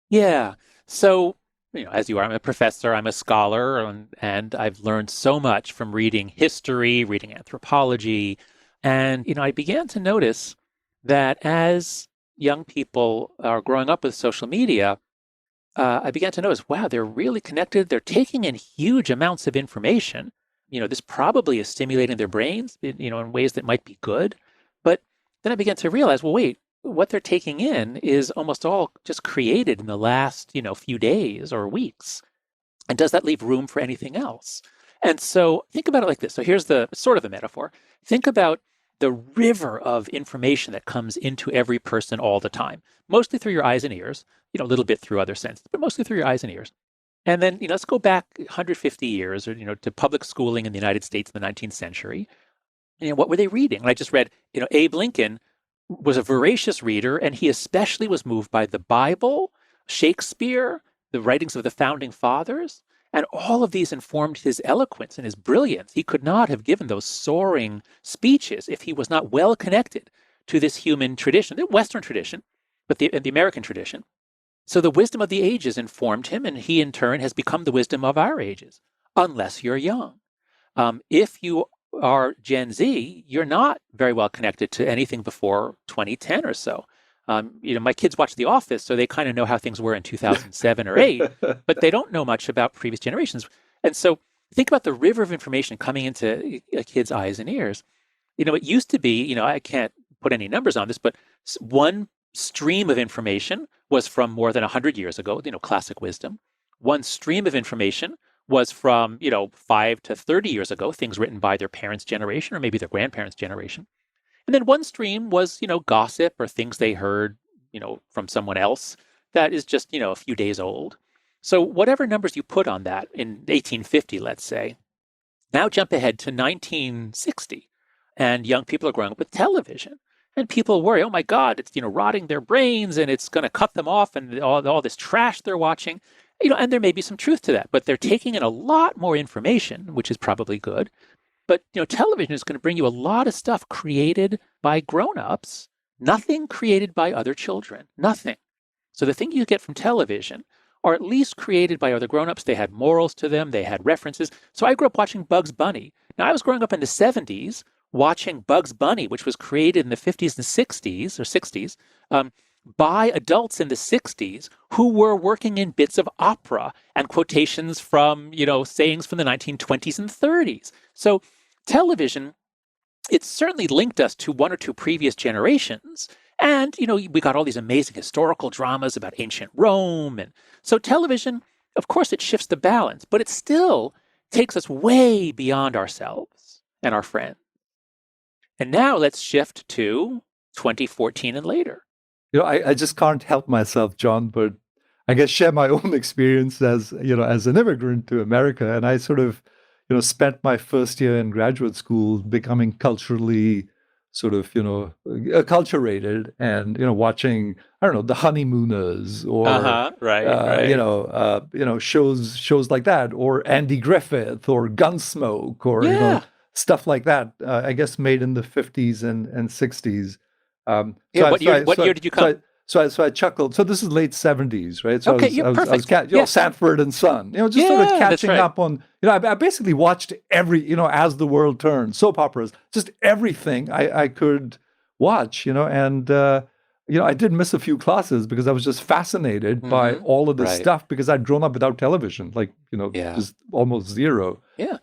Yeah. So, as you are, I'm a professor, I'm a scholar, and I've learned so much from reading history, reading anthropology. And, I began to notice that as young people are growing up with social media, I began to notice, wow, they're really connected. They're taking in huge amounts of information. This probably is stimulating their brains, in ways that might be good. But then I began to realize, well, wait, what they're taking in is almost all just created in the last, few days or weeks. And does that leave room for anything else? And so think about it like this. So here's the sort of a metaphor. Think about the river of information that comes into every person all the time, mostly through your eyes and ears, a little bit through other senses, but mostly through your eyes and ears. And then, let's go back 150 years or, to public schooling in the United States in the 19th century. What were they reading? And I just read, Abe Lincoln was a voracious reader, and he especially was moved by the Bible, Shakespeare, the writings of the founding fathers. And all of these informed his eloquence and his brilliance. He could not have given those soaring speeches if he was not well connected to this human tradition, the Western tradition, but the American tradition. So the wisdom of the ages informed him, and he in turn has become the wisdom of our ages, unless you're young. If you are Gen Z, you're not very well connected to anything before 2010 or so. My kids watch The Office, so they kind of know how things were in 2007 or 8, but they don't know much about previous generations. And so think about the river of information coming into a kid's eyes and ears. It used to be, I can't put any numbers on this, but one stream of information was from more than 100 years ago, classic wisdom. One stream of information was from, 5 to 30 years ago, things written by their parents' generation or maybe their grandparents' generation. And then one stream was, gossip or things they heard, from someone else that is just, a few days old. So whatever numbers you put on that in 1850, let's say, now jump ahead to 1960, and young people are growing up with television. And people worry, oh my God, it's, rotting their brains and it's going to cut them off and all this trash they're watching. And there may be some truth to that, but they're taking in a lot more information, which is probably good. But, television is going to bring you a lot of stuff created by grown-ups, Nothing created by other children. Nothing. So the thing you get from television are at least created by other grown-ups. They had morals to them. They had references. So I grew up watching Bugs Bunny. Now, I was growing up in the 70s watching Bugs Bunny, which was created in the 50s and 60s, or 60s, by adults in the 60s who were working in bits of opera and quotations from, sayings from the 1920s and 30s. So television, it certainly linked us to one or two previous generations. And, we got all these amazing historical dramas about ancient Rome. And so television, of course, it shifts the balance, but it still takes us way beyond ourselves and our friends. And now let's shift to 2014 and later. I just can't help myself, John, but I guess share my own experience as an immigrant to America. And I sort of, spent my first year in graduate school becoming culturally sort of, acculturated and, watching, I don't know, The Honeymooners or, right. Shows like that, or Andy Griffith or Gunsmoke or, stuff like that, I guess made in the 50s and 60s. What year did you come? So I chuckled. So this is late 70s, right? So okay, I was Sanford and Son, sort of catching up on, I basically watched every, as the world turned, soap operas, just everything I could watch, and, I did miss a few classes because I was just fascinated by all of this stuff because I'd grown up without television, just almost zero. Yeah.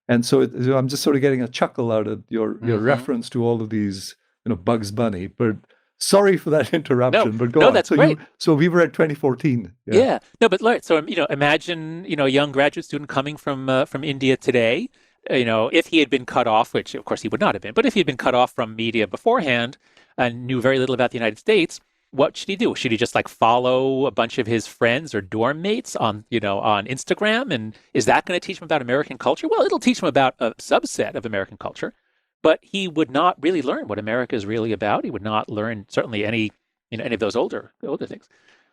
And so I'm just sort of getting a chuckle out of your reference to all of these, Bugs Bunny, but sorry for that interruption, but go on. That's great. So we were at 2014. Yeah. No, but so, imagine, a young graduate student coming from India today, if he had been cut off, which of course he would not have been, but if he had been cut off from media beforehand and knew very little about the United States, what should he do? Should he just follow a bunch of his friends or dorm mates on Instagram? And is that going to teach him about American culture? Well, it'll teach him about a subset of American culture. But he would not really learn what America is really about. He would not learn certainly any of those older things.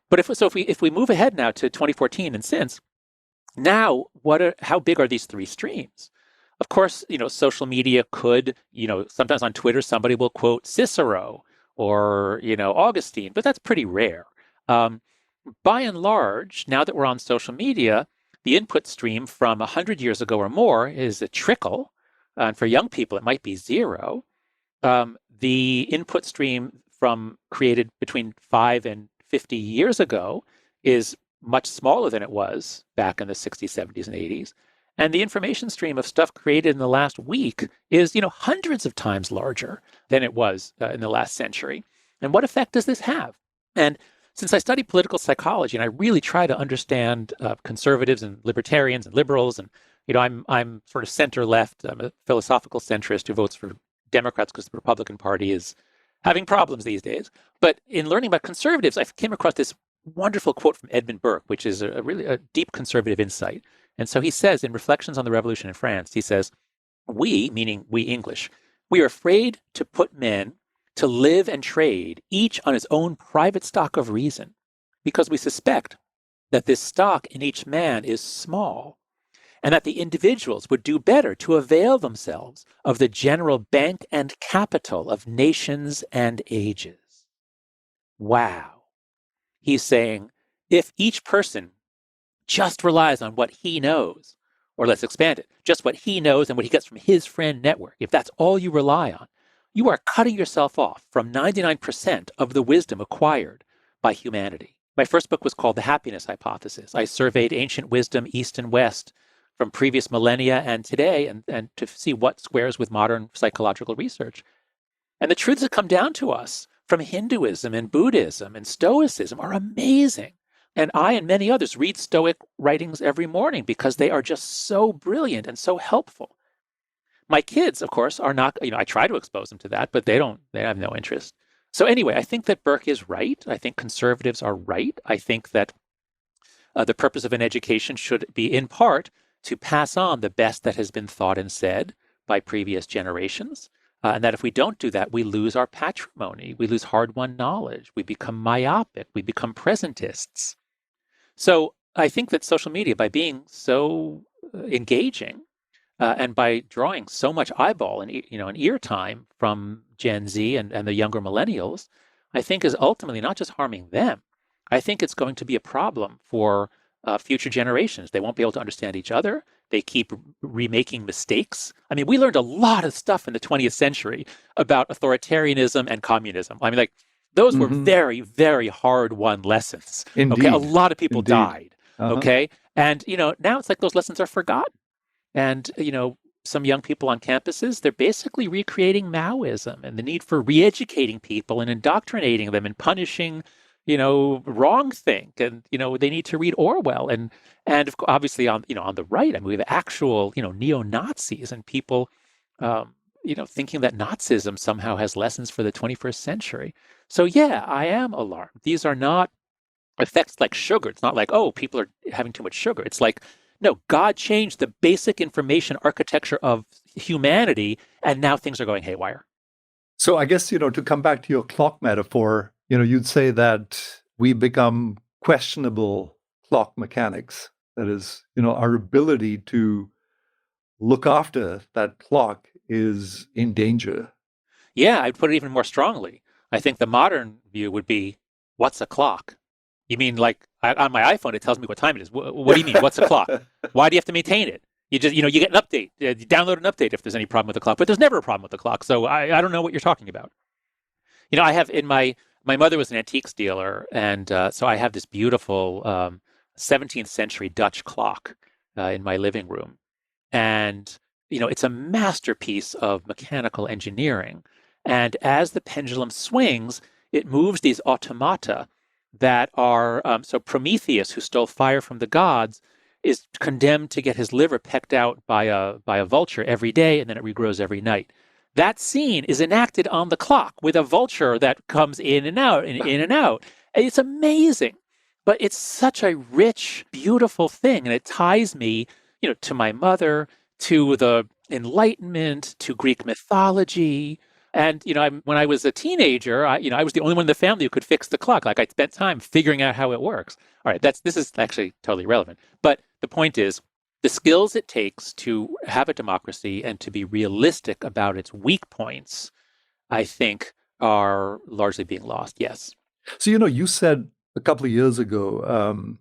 But if we move ahead now to 2014 and since, now how big are these three streams? Of course, social media could, sometimes on Twitter somebody will quote Cicero or Augustine, but that's pretty rare. By and large, now that we're on social media, the input stream from 100 years ago or more is a trickle. And for young people, it might be zero. The input stream from created between 5 and 50 years ago is much smaller than it was back in the 60s, 70s, and 80s. And the information stream of stuff created in the last week is, hundreds of times larger than it was in the last century. And what effect does this have? And since I study political psychology and I really try to understand conservatives and libertarians and liberals, and I'm sort of center left. I'm a philosophical centrist who votes for Democrats because the Republican Party is having problems these days. But in learning about conservatives, I came across this wonderful quote from Edmund Burke, which is a really deep conservative insight. And so he says in Reflections on the Revolution in France, he says, we, meaning we English, we are afraid to put men to live and trade, each on his own private stock of reason, because we suspect that this stock in each man is small, and that the individuals would do better to avail themselves of the general bank and capital of nations and ages. Wow. He's saying, if each person just relies on what he knows, or let's expand it, just what he knows and what he gets from his friend network, if that's all you rely on, you are cutting yourself off from 99% of the wisdom acquired by humanity. My first book was called The Happiness Hypothesis. I surveyed ancient wisdom, East and West, from previous millennia and today, and to see what squares with modern psychological research. And the truths that come down to us from Hinduism and Buddhism and Stoicism are amazing. And I and many others read Stoic writings every morning because they are just so brilliant and so helpful. My kids, of course, are not, I try to expose them to that, but they have no interest. So anyway, I think that Burke is right. I think conservatives are right. I think that the purpose of an education should be in part to pass on the best that has been thought and said by previous generations. And that if we don't do that, we lose our patrimony. We lose hard-won knowledge. We become myopic. We become presentists. So I think that social media, by being so engaging, And by drawing so much eyeball and and ear time from Gen Z and the younger millennials, I think is ultimately not just harming them. I think it's going to be a problem for future generations. They won't be able to understand each other. They keep remaking mistakes. I mean, we learned a lot of stuff in the 20th century about authoritarianism and communism. I mean, like those were Hmm. very, very hard-won lessons. Okay, a Indeed. lot of people Indeed. died. Uh-huh. Okay, and now it's like those lessons are forgotten. And, some young people on campuses, they're basically recreating Maoism and the need for re-educating people and indoctrinating them and punishing, wrong think. And, they need to read Orwell. And obviously on the right, I mean, we have actual, neo-Nazis and people, thinking that Nazism somehow has lessons for the 21st century. So yeah, I am alarmed. These are not effects like sugar. It's not like, oh, people are having too much sugar. It's like, no, God changed the basic information architecture of humanity, and now things are going haywire. So I guess, to come back to your clock metaphor, you'd say that we become questionable clock mechanics. That is, our ability to look after that clock is in danger. Yeah, I'd put it even more strongly. I think the modern view would be, what's a clock? You mean like on my iPhone, it tells me what time it is. What do you mean? What's a clock? Why do you have to maintain it? You just, you get an update. You download an update if there's any problem with the clock, but there's never a problem with the clock. So I don't know what you're talking about. I have in my mother was an antiques dealer, and so I have this beautiful 17th century Dutch clock in my living room. And, it's a masterpiece of mechanical engineering. And as the pendulum swings, it moves these automata that are so Prometheus, who stole fire from the gods, is condemned to get his liver pecked out by a vulture every day, and then it regrows every night. That scene is enacted on the clock with a vulture that comes in and out and in and out. It's amazing, but it's such a rich, beautiful thing, and it ties me, to my mother, to the Enlightenment, to Greek mythology. And when I was a teenager, I was the only one in the family who could fix the clock. Like I spent time figuring out how it works. All right, this is actually totally irrelevant. But the point is, the skills it takes to have a democracy and to be realistic about its weak points, I think, are largely being lost. Yes. So, you said a couple of years ago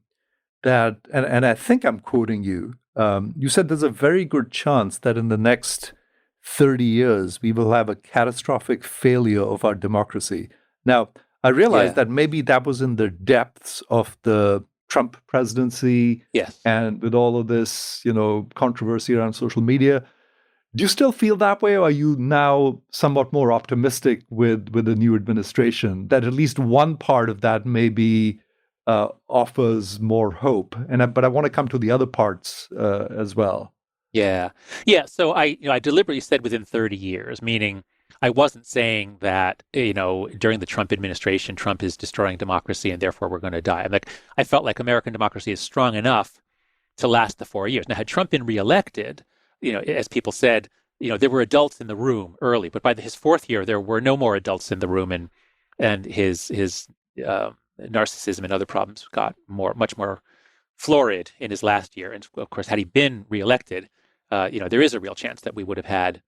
that, and I think I'm quoting you, you said there's a very good chance that in the next 30 years, we will have a catastrophic failure of our democracy. Now, I realize Yeah. that maybe that was in the depths of the Trump presidency Yes. and with all of this, controversy around social media. Do you still feel that way, or are you now somewhat more optimistic with the new administration that at least one part of that maybe offers more hope? But I want to come to the other parts as well. Yeah. Yeah. So I deliberately said within 30 years, meaning I wasn't saying that, during the Trump administration, Trump is destroying democracy and therefore we're going to die. I felt like American democracy is strong enough to last the 4 years. Now, had Trump been reelected, as people said, there were adults in the room early, but by his fourth year, there were no more adults in the room, and his narcissism and other problems got much more florid in his last year. And of course, had he been reelected, there is a real chance that we would have had,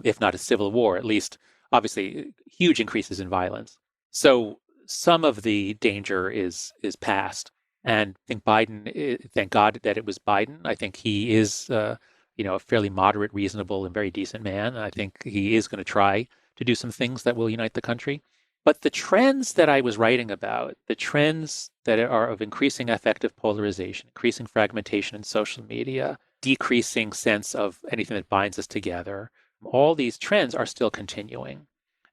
if not a civil war, at least obviously huge increases in violence. So some of the danger is past. And I think Biden, thank God that it was Biden. I think he is, a fairly moderate, reasonable, and very decent man. I think he is going to try to do some things that will unite the country. But the trends that I was writing about, the trends that are of increasing affective polarization, increasing fragmentation in social media, decreasing sense of anything that binds us together, all these trends are still continuing.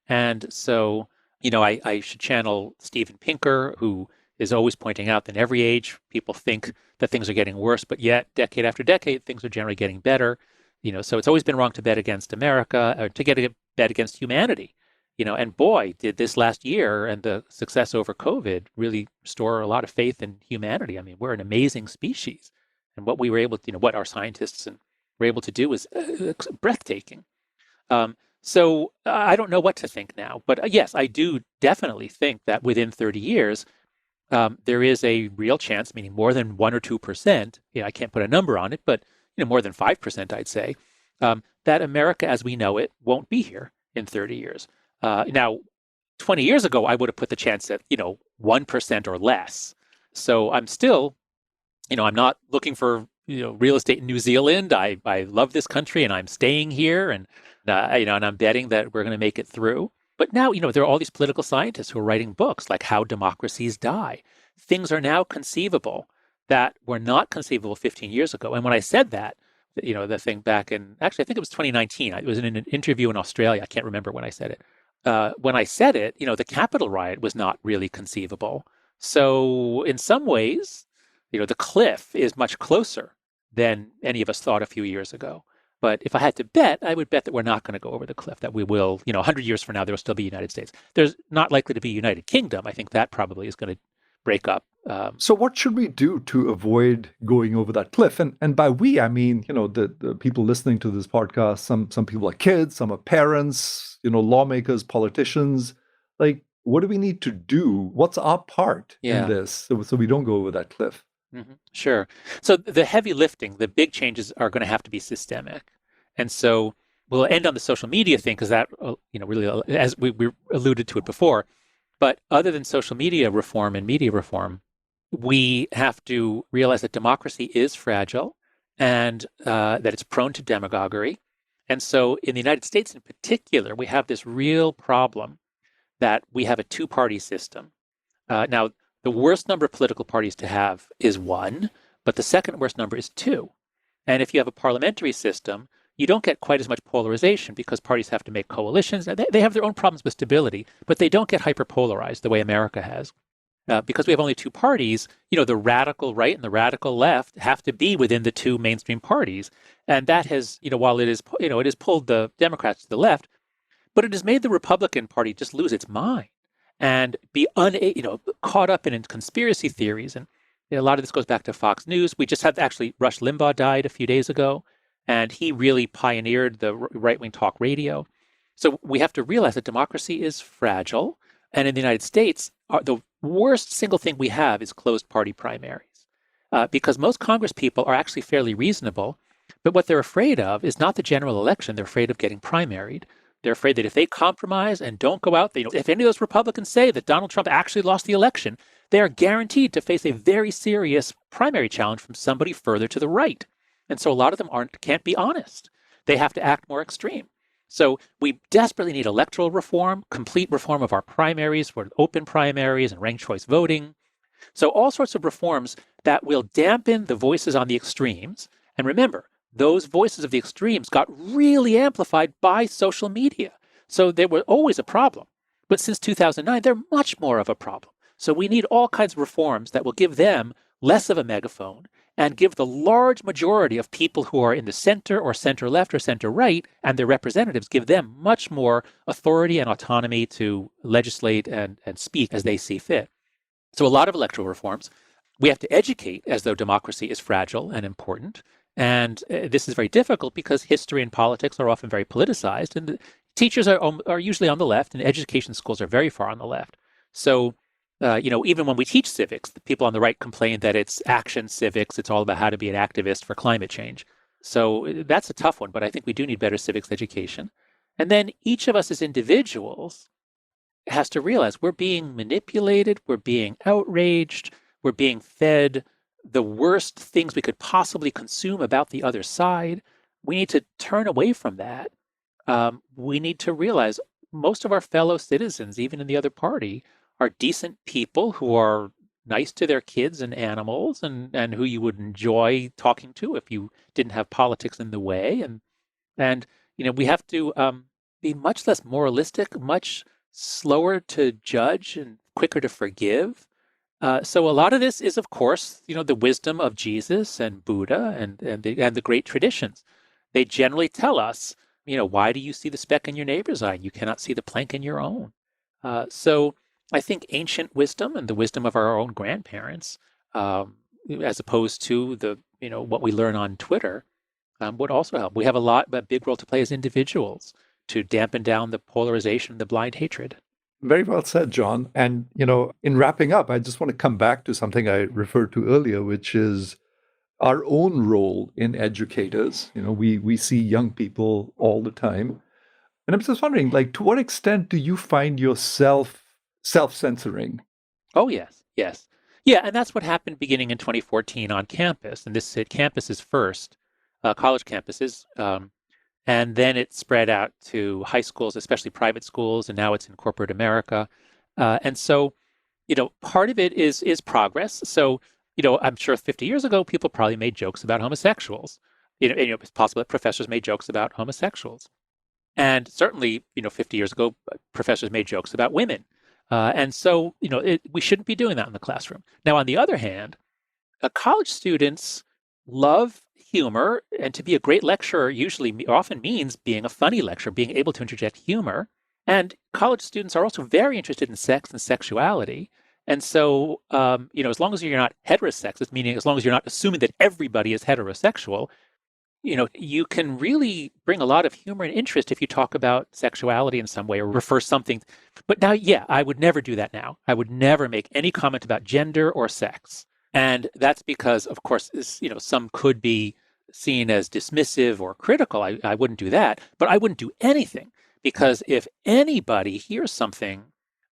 And so, I should channel Steven Pinker, who is always pointing out that in every age, people think that things are getting worse, but yet decade after decade, things are generally getting better. So it's always been wrong to bet against America or to bet against humanity. And boy, did this last year and the success over COVID really restore a lot of faith in humanity. I mean, we're an amazing species. And what we were able to, what our scientists were able to do was breathtaking. So I don't know what to think now, but yes, I do definitely think that within 30 years, there is a real chance, meaning more than 1 or 2%. I can't put a number on it, but more than 5%, I'd say, that America as we know it won't be here in 30 years. Now, 20 years ago, I would have put the chance at, 1% or less. So I'm still, I'm not looking for, real estate in New Zealand. I love this country and I'm staying here and, and I'm betting that we're going to make it through. But now, there are all these political scientists who are writing books like How Democracies Die. Things are now conceivable that were not conceivable 15 years ago. And when I said that, the thing back in, actually, I think it was 2019. It was in an interview in Australia. I can't remember when I said it. When I said it, the Capitol riot was not really conceivable. So in some ways, the cliff is much closer than any of us thought a few years ago. But if I had to bet, I would bet that we're not going to go over the cliff, that we will, 100 years from now, there will still be United States. There's not likely to be United Kingdom. I think that probably is going to break up. So what should we do to avoid going over that cliff? And by we, I mean, the people listening to this podcast, some people are kids, some are parents, lawmakers, politicians. Like, what do we need to do? What's our part in this so we don't go over that cliff? Mm-hmm. Sure. So the heavy lifting, the big changes are going to have to be systemic. And so we'll end on the social media thing because that, really, as we alluded to it before. But other than social media reform and media reform, we have to realize that democracy is fragile and that it's prone to demagoguery. And so in the United States in particular, we have this real problem that we have a two-party system. Now, the worst number of political parties to have is 1, but the second worst number is 2. And if you have a parliamentary system, you don't get quite as much polarization because parties have to make coalitions. They have their own problems with stability, but they don't get hyperpolarized the way America has. Because we have only 2 parties, the radical right and the radical left have to be within the 2 mainstream parties. And that has, while it is, it has pulled the Democrats to the left, but it has made the Republican Party just lose its mind and be caught up in conspiracy theories. And a lot of this goes back to Fox News. We just had actually Rush Limbaugh died a few days ago, and he really pioneered the right-wing talk radio. So we have to realize that democracy is fragile. And in the United States, the worst single thing we have is closed party primaries, because most Congress people are actually fairly reasonable. But what they're afraid of is not the general election. They're afraid of getting primaried. They're afraid that if they compromise and don't go out, if any of those Republicans say that Donald Trump actually lost the election, they are guaranteed to face a very serious primary challenge from somebody further to the right. And so a lot of them can't be honest. They have to act more extreme. So we desperately need electoral reform, complete reform of our primaries for open primaries and ranked choice voting. So all sorts of reforms that will dampen the voices on the extremes. And remember, those voices of the extremes got really amplified by social media. So they were always a problem. But since 2009, they're much more of a problem. So we need all kinds of reforms that will give them less of a megaphone and give the large majority of people who are in the center or center left or center right and their representatives, give them much more authority and autonomy to legislate and speak as they see fit. So a lot of electoral reforms. We have to educate as though democracy is fragile and important. And this is very difficult because history and politics are often very politicized, and teachers are usually on the left, and education schools are very far on the left. So, even when we teach civics, the people on the right complain that it's action civics. It's all about how to be an activist for climate change. So that's a tough one, but I think we do need better civics education. And then each of us as individuals has to realize we're being manipulated, we're being outraged, we're being fed the worst things we could possibly consume about the other side. We need to turn away from that. We need to realize most of our fellow citizens, even in the other party, are decent people who are nice to their kids and animals and who you would enjoy talking to if you didn't have politics in the way. And we have to be much less moralistic, much slower to judge and quicker to forgive. So a lot of this is, of course, the wisdom of Jesus and Buddha and the great traditions. They generally tell us, why do you see the speck in your neighbor's eye? You cannot see the plank in your own. So I think ancient wisdom and the wisdom of our own grandparents, as opposed to what we learn on Twitter, would also help. We have a big role to play as individuals to dampen down the polarization, the blind hatred. Very well said, John. And, in wrapping up, I just want to come back to something I referred to earlier, which is our own role in educators. We see young people all the time. And I'm just wondering, like, to what extent do you find yourself self-censoring? Oh, yes, yes. Yeah, and that's what happened beginning in 2014 on campus. And this hit campuses first, college campuses. And then it spread out to high schools, especially private schools, and now it's in corporate America. And so, part of it is progress. So, I'm sure 50 years ago, people probably made jokes about homosexuals. It's possible that professors made jokes about homosexuals. And certainly, 50 years ago, professors made jokes about women. And so, we shouldn't be doing that in the classroom. Now, on the other hand, college students love humor, and to be a great lecturer usually often means being a funny lecturer, being able to interject humor. And college students are also very interested in sex and sexuality. And so, as long as you're not heterosexist, meaning as long as you're not assuming that everybody is heterosexual, you can really bring a lot of humor and interest if you talk about sexuality in some way or refer something. But now, yeah, I would never do that now. I would never make any comment about gender or sex. And that's because, of course, some could be seen as dismissive or critical. I wouldn't do that, but I wouldn't do anything because if anybody hears something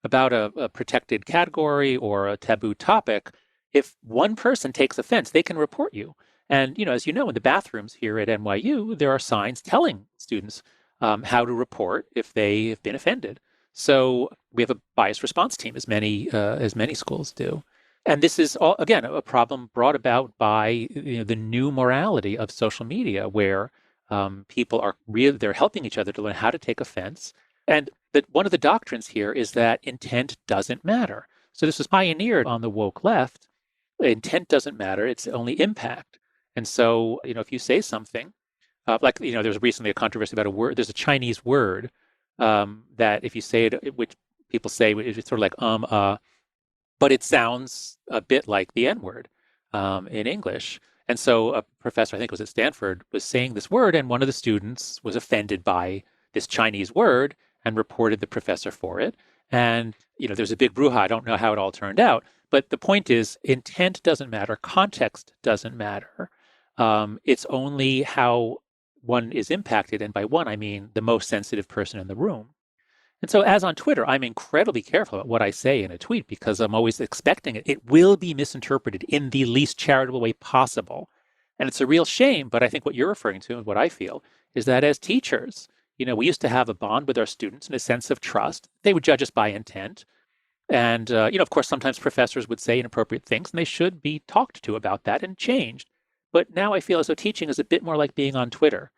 about a protected category or a taboo topic, if one person takes offense, they can report you. And, as you know, in the bathrooms here at NYU, there are signs telling students how to report if they have been offended. So we have a bias response team, as many schools do. And this is, again, a problem brought about by the new morality of social media, where people are they're helping each other to learn how to take offense. And one of the doctrines here is that intent doesn't matter. So this was pioneered on the woke left. Intent doesn't matter. It's only impact. And so, if you say something, there was recently a controversy about a word. There's a Chinese word that if you say it, which people say it's sort of like but it sounds a bit like the N word in English. And so a professor, I think it was at Stanford, was saying this word, and one of the students was offended by this Chinese word and reported the professor for it. And there's a big brouhaha. I don't know how it all turned out, but the point is, intent doesn't matter, context doesn't matter. It's only how one is impacted, and by one I mean the most sensitive person in the room. And so, as on Twitter, I'm incredibly careful about what I say in a tweet because I'm always expecting it will be misinterpreted in the least charitable way possible. And it's a real shame, but I think what you're referring to and what I feel is that as teachers, we used to have a bond with our students and a sense of trust. They would judge us by intent. And, of course, sometimes professors would say inappropriate things, and they should be talked to about that and changed. But now I feel as though teaching is a bit more like being on Twitter,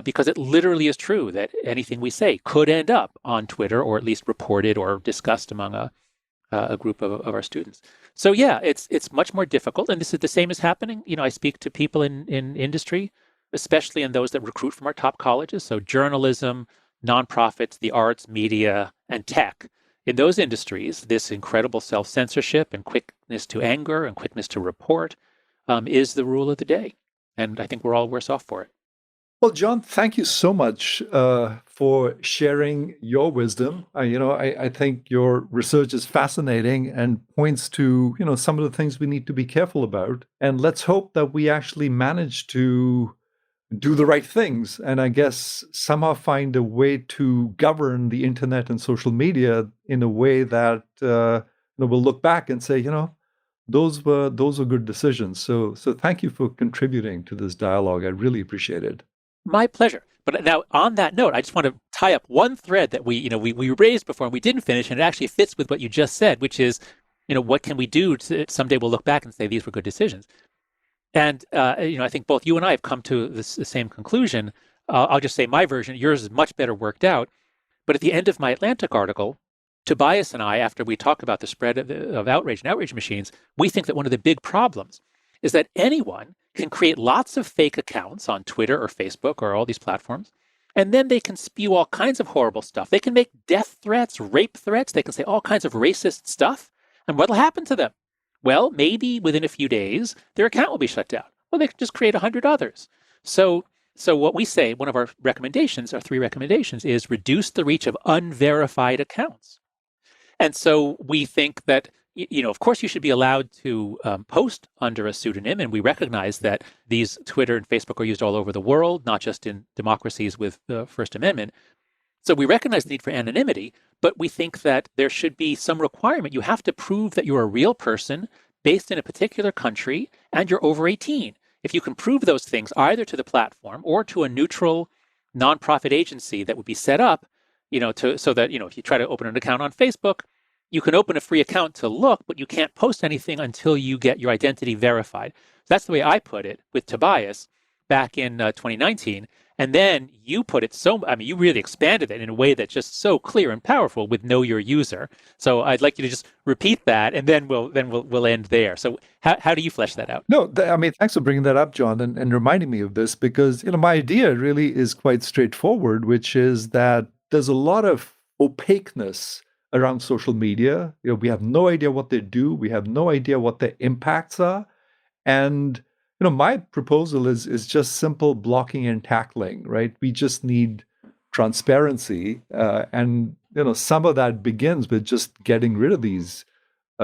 because it literally is true that anything we say could end up on Twitter or at least reported or discussed among a group of our students. So, yeah, it's much more difficult. And this is the same as happening. I speak to people in industry, especially in those that recruit from our top colleges. So journalism, nonprofits, the arts, media, and tech. In those industries, this incredible self-censorship and quickness to anger and quickness to report is the rule of the day. And I think we're all worse off for it. Well, John, thank you so much for sharing your wisdom. I think your research is fascinating and points to, some of the things we need to be careful about. And let's hope that we actually manage to do the right things and I guess somehow find a way to govern the internet and social media in a way that we'll look back and say, those were good decisions. So thank you for contributing to this dialogue. I really appreciate it. My pleasure. But now, on that note, I just want to tie up one thread that we raised before and we didn't finish, and it actually fits with what you just said, which is, what can we do to someday we'll look back and say these were good decisions. And, I think both you and I have come to the same conclusion. I'll just say my version. Yours is much better worked out. But at the end of my Atlantic article, Tobias and I, after we talk about the spread of outrage and outrage machines, we think that one of the big problems is that anyone can create lots of fake accounts on Twitter or Facebook or all these platforms, and then they can spew all kinds of horrible stuff. They can make death threats, rape threats. They can say all kinds of racist stuff. And what'll happen to them? Well, maybe within a few days, their account will be shut down. Well, they can just create 100 others. So what we say, one of our recommendations, our 3 recommendations, is reduce the reach of unverified accounts. And so we think that, of course, you should be allowed to post under a pseudonym. And we recognize that these Twitter and Facebook are used all over the world, not just in democracies with the First Amendment. So we recognize the need for anonymity, but we think that there should be some requirement. You have to prove that you're a real person based in a particular country and you're over 18. If you can prove those things either to the platform or to a neutral nonprofit agency that would be set up, so that, if you try to open an account on Facebook, you can open a free account to look, but you can't post anything until you get your identity verified. So that's the way I put it with Tobias back in 2019. And then you put it you really expanded it in a way that's just so clear and powerful with Know Your User. So I'd like you to just repeat that, and then we'll end there. So how do you flesh that out? No, thanks for bringing that up, John, and reminding me of this, because my idea really is quite straightforward, which is that there's a lot of opaqueness around social media. We have no idea what they do. We have no idea what their impacts are, and my proposal is just simple blocking and tackling, right? We just need transparency. And some of that begins with just getting rid of these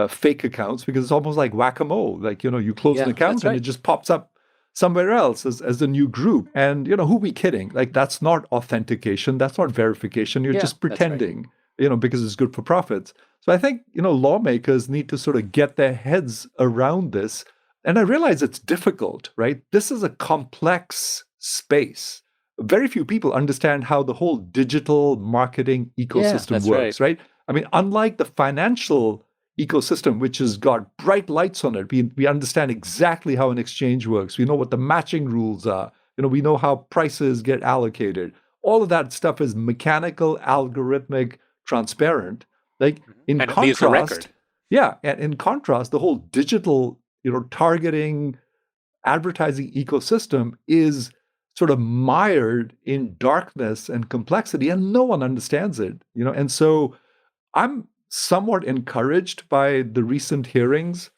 fake accounts, because it's almost like whack-a-mole. Like, you close an account and it just pops up somewhere else as a new group. And, who are we kidding? Like, that's not authentication. That's not verification. You're just pretending, because it's good for profits. So I think, lawmakers need to sort of get their heads around this. And I realize it's difficult, right? This is a complex space. Very few people understand how the whole digital marketing ecosystem works, right? Unlike the financial ecosystem, which has got bright lights on it, we understand exactly how an exchange works. We know what the matching rules are. We know how prices get allocated. All of that stuff is mechanical, algorithmic, transparent. Like in and contrast, and in contrast, the whole digital targeting, advertising ecosystem is sort of mired in darkness and complexity, and no one understands it. And so I'm somewhat encouraged by the recent hearings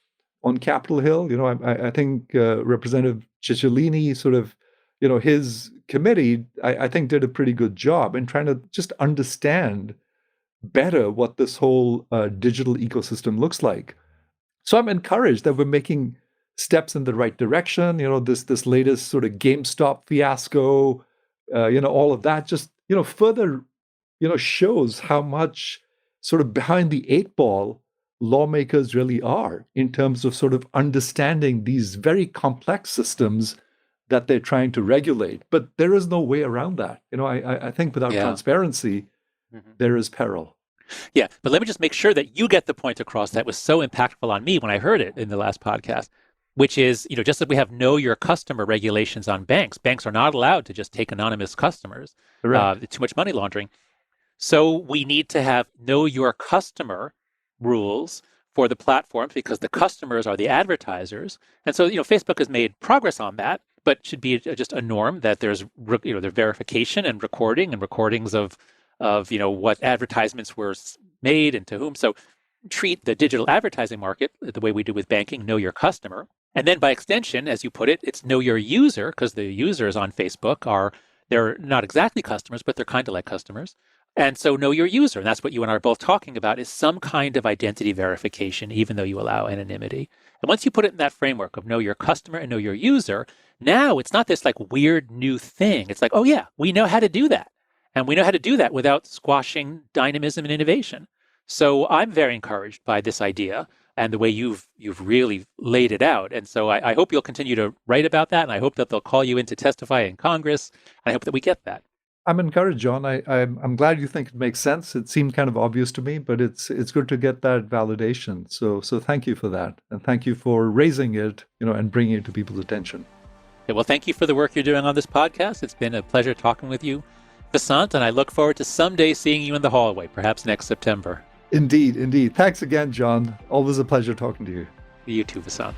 on Capitol Hill. I think Representative Cicciolini sort of, his committee, I think did a pretty good job in trying to just understand better what this whole digital ecosystem looks like. So I'm encouraged that we're making steps in the right direction. This latest sort of GameStop fiasco, all of that just, further, shows how much sort of behind the eight ball lawmakers really are in terms of sort of understanding these very complex systems that they're trying to regulate. But there is no way around that. I think without transparency, there is peril. Yeah, but let me just make sure that you get the point across that was so impactful on me when I heard it in the last podcast, which is, just as we have know your customer regulations on banks are not allowed to just take anonymous customers. Too much money laundering. So we need to have know your customer rules for the platforms, because the customers are the advertisers. And so, Facebook has made progress on that, but should be just a norm that there's, the verification and recordings of what advertisements were made and to whom. So treat the digital advertising market the way we do with banking, know your customer. And then by extension, as you put it, it's know your user, because the users on Facebook they're not exactly customers, but they're kind of like customers. And so know your user. And that's what you and I are both talking about, is some kind of identity verification, even though you allow anonymity. And once you put it in that framework of know your customer and know your user, now it's not this like weird new thing. It's like, oh yeah, we know how to do that. And we know how to do that without squashing dynamism and innovation. So I'm very encouraged by this idea and the way you've really laid it out. And so I hope you'll continue to write about that. And I hope that they'll call you in to testify in Congress. And I hope that we get that. I'm encouraged, John. I'm glad you think it makes sense. It seemed kind of obvious to me, but it's good to get that validation. So thank you for that. And thank you for raising it, and bringing it to people's attention. Okay, well, thank you for the work you're doing on this podcast. It's been a pleasure talking with you, Vasant, and I look forward to someday seeing you in the hallway, perhaps next September. Indeed. Thanks again, John. Always a pleasure talking to you. You too, Vasant.